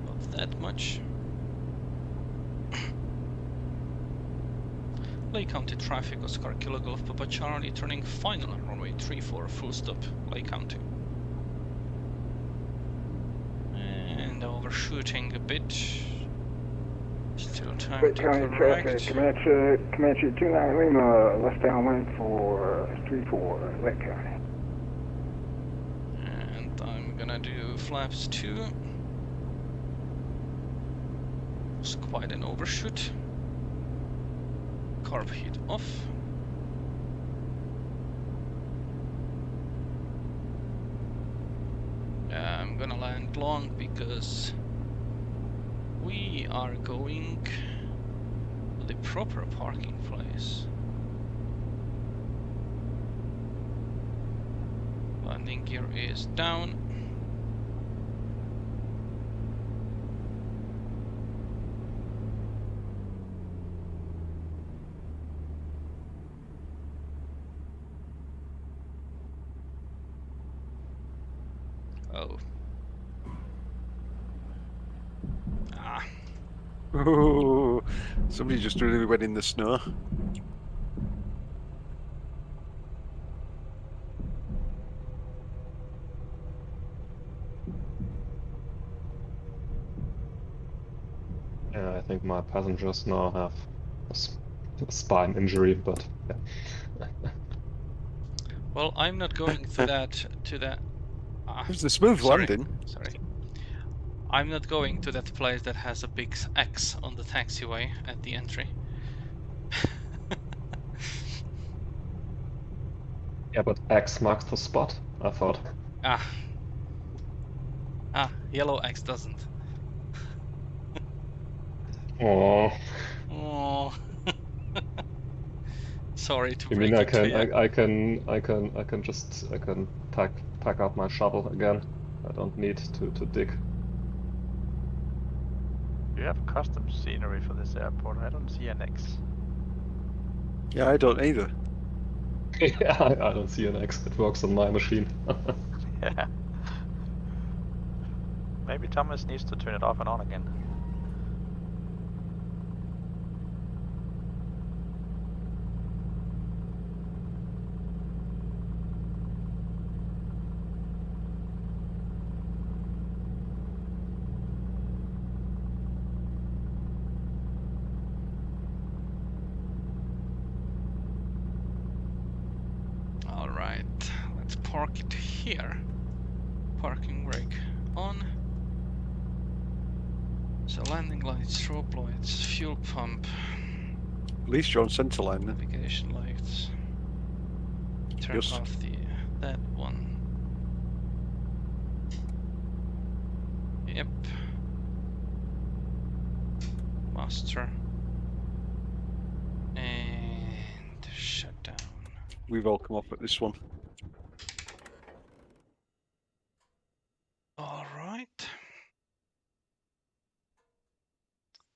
Not that much. Lake County traffic, Oscar Kilo Golf Papa Charlie, turning final runway 34, full stop, Lake County. And overshooting a bit. Still time Lake to County correct. traffic, Comanche 29 Lima, left downwind for 34, Lake County. And I'm gonna do flaps 2. It's quite an overshoot. Carb heat off. I'm gonna land long because we are going to the proper parking place. Landing gear is down. Oh. Ah. Ooh, somebody just really went in the snow. Yeah, I think my passengers now have a spine injury, but yeah. Well, I'm not going to that. It was a smooth sorry, landing. sorry. I'm not going to that place that has a big X on the taxiway at the entry. Yeah, but X marks the spot, I thought. Yellow X doesn't. Oh, Oh. Sorry to you mean break it to you. I can pack up my shovel again. I don't need to dig. Do you have custom scenery for this airport? I don't see an X. Yeah, I don't either. Yeah, I don't see an X. It works on my machine. Yeah. Maybe Thomas needs to turn it off and on again. All right, let's park it here. Parking brake on. So landing lights, strobe lights, fuel pump, At least you're on centerline then. navigation lights. Turn Yes. off that one. Yep. Master. And shut down. We've all come off at this one. All right.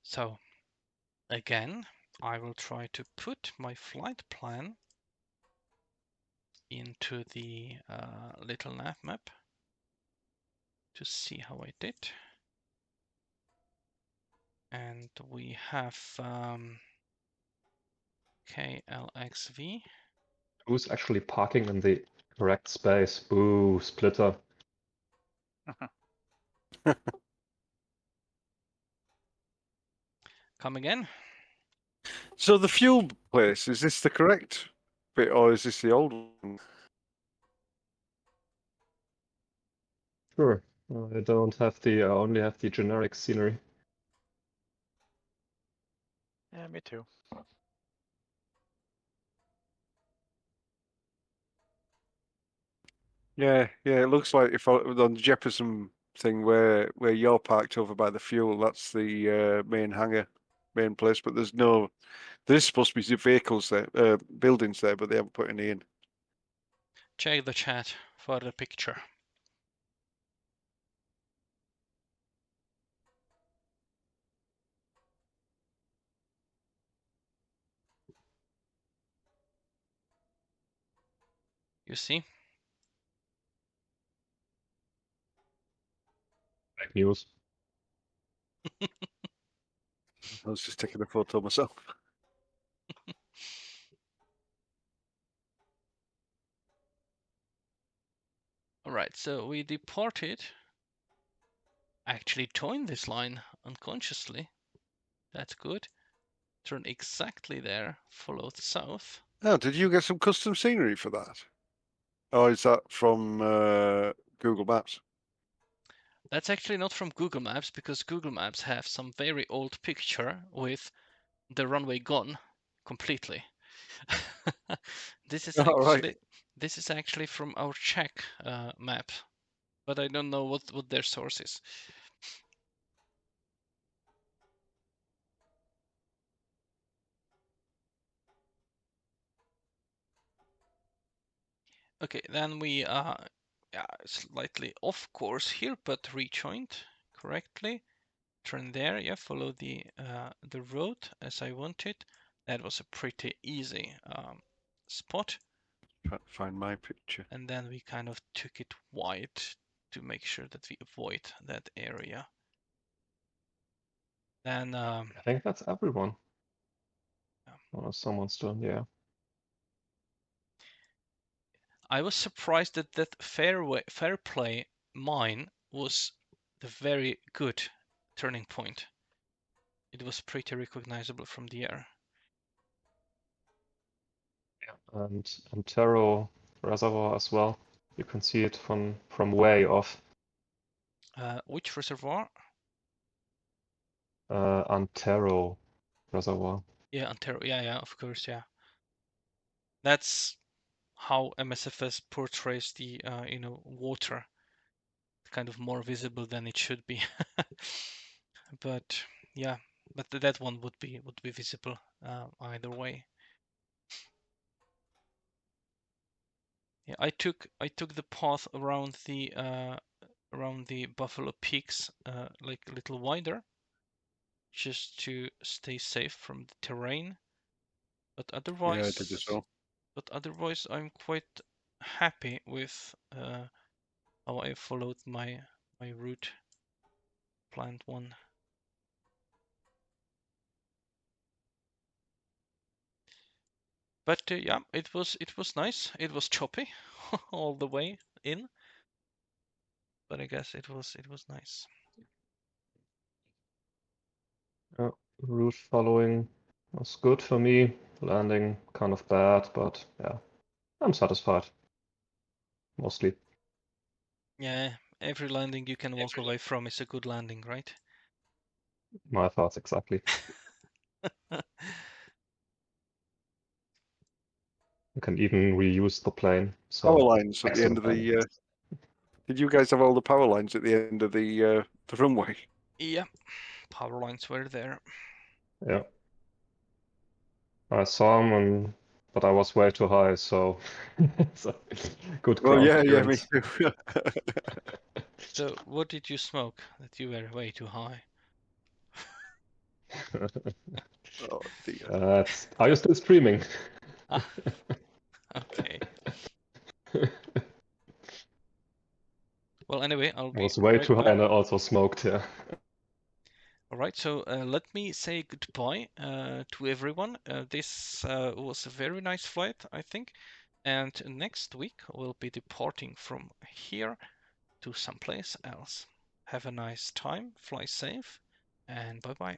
So, again, I will try to put my flight plan into the little nav map to see how I did. And we have KLXV. Who's actually parking in the correct space? Boo, splitter. Come again? So the fuel place, is this the correct bit or is this the old one? Sure. I don't have I only have the generic scenery. Yeah, me too. Yeah, it looks like if on the Jefferson thing where you're parked over by the fuel, that's the main hangar, main place. But there's supposed to be vehicles there, buildings there, but they haven't put any in. Check the chat for the picture. You see? Fake news. I was just taking a photo myself. Alright, so we departed. Actually joined this line unconsciously. That's good. Turn exactly there, followed south. Oh, did you get some custom scenery for that? Or is that from Google Maps? That's actually not from Google Maps, because Google Maps have some very old picture with the runway gone completely. This is All right. actually this is actually from our Czech map, but I don't know what their source is. Okay, then we are slightly off course here, but rejoined correctly. Turn there, yeah, follow the road as I wanted. That was a pretty easy spot. Try to find my picture. And then we kind of took it wide to make sure that we avoid that area. Then I think that's everyone. Yeah. Or someone's done, yeah. I was surprised that fair play mine was the very good turning point. It was pretty recognizable from the air. And Antero Reservoir as well. You can see it from way off. Which reservoir? Antero Reservoir. Yeah, Ontario. Yeah, of course, yeah. That's how MSFS portrays the water, kind of more visible than it should be. But yeah, but that one would be visible either way. Yeah, I took the path around the Buffalo Peaks, like a little wider, just to stay safe from the terrain. But otherwise, Yeah, I did as well. But otherwise, I'm quite happy with how I followed my route, planned one. But yeah, it was nice. It was choppy all the way in, but I guess it was nice. Route following was good for me. Landing kind of bad, but yeah, I'm satisfied. Mostly. Yeah, every landing you can walk away from is a good landing, right? My thoughts exactly. You can even reuse the plane. So Power lines at the end of the. Did you guys have all the power lines at the end of the runway? Yeah, power lines were there. Yeah. I saw them, but I was way too high, so, so good Well, ground yeah, me clearance. too. So what did you smoke that you were way too high? Oh dear. Are you still streaming? Ah, okay. Well, anyway, I'll I be was way right too high back. and I also smoked, yeah. All right, so let me say goodbye to everyone. This was a very nice flight, I think. And next week we'll be departing from here to someplace else. Have a nice time, fly safe, and bye-bye.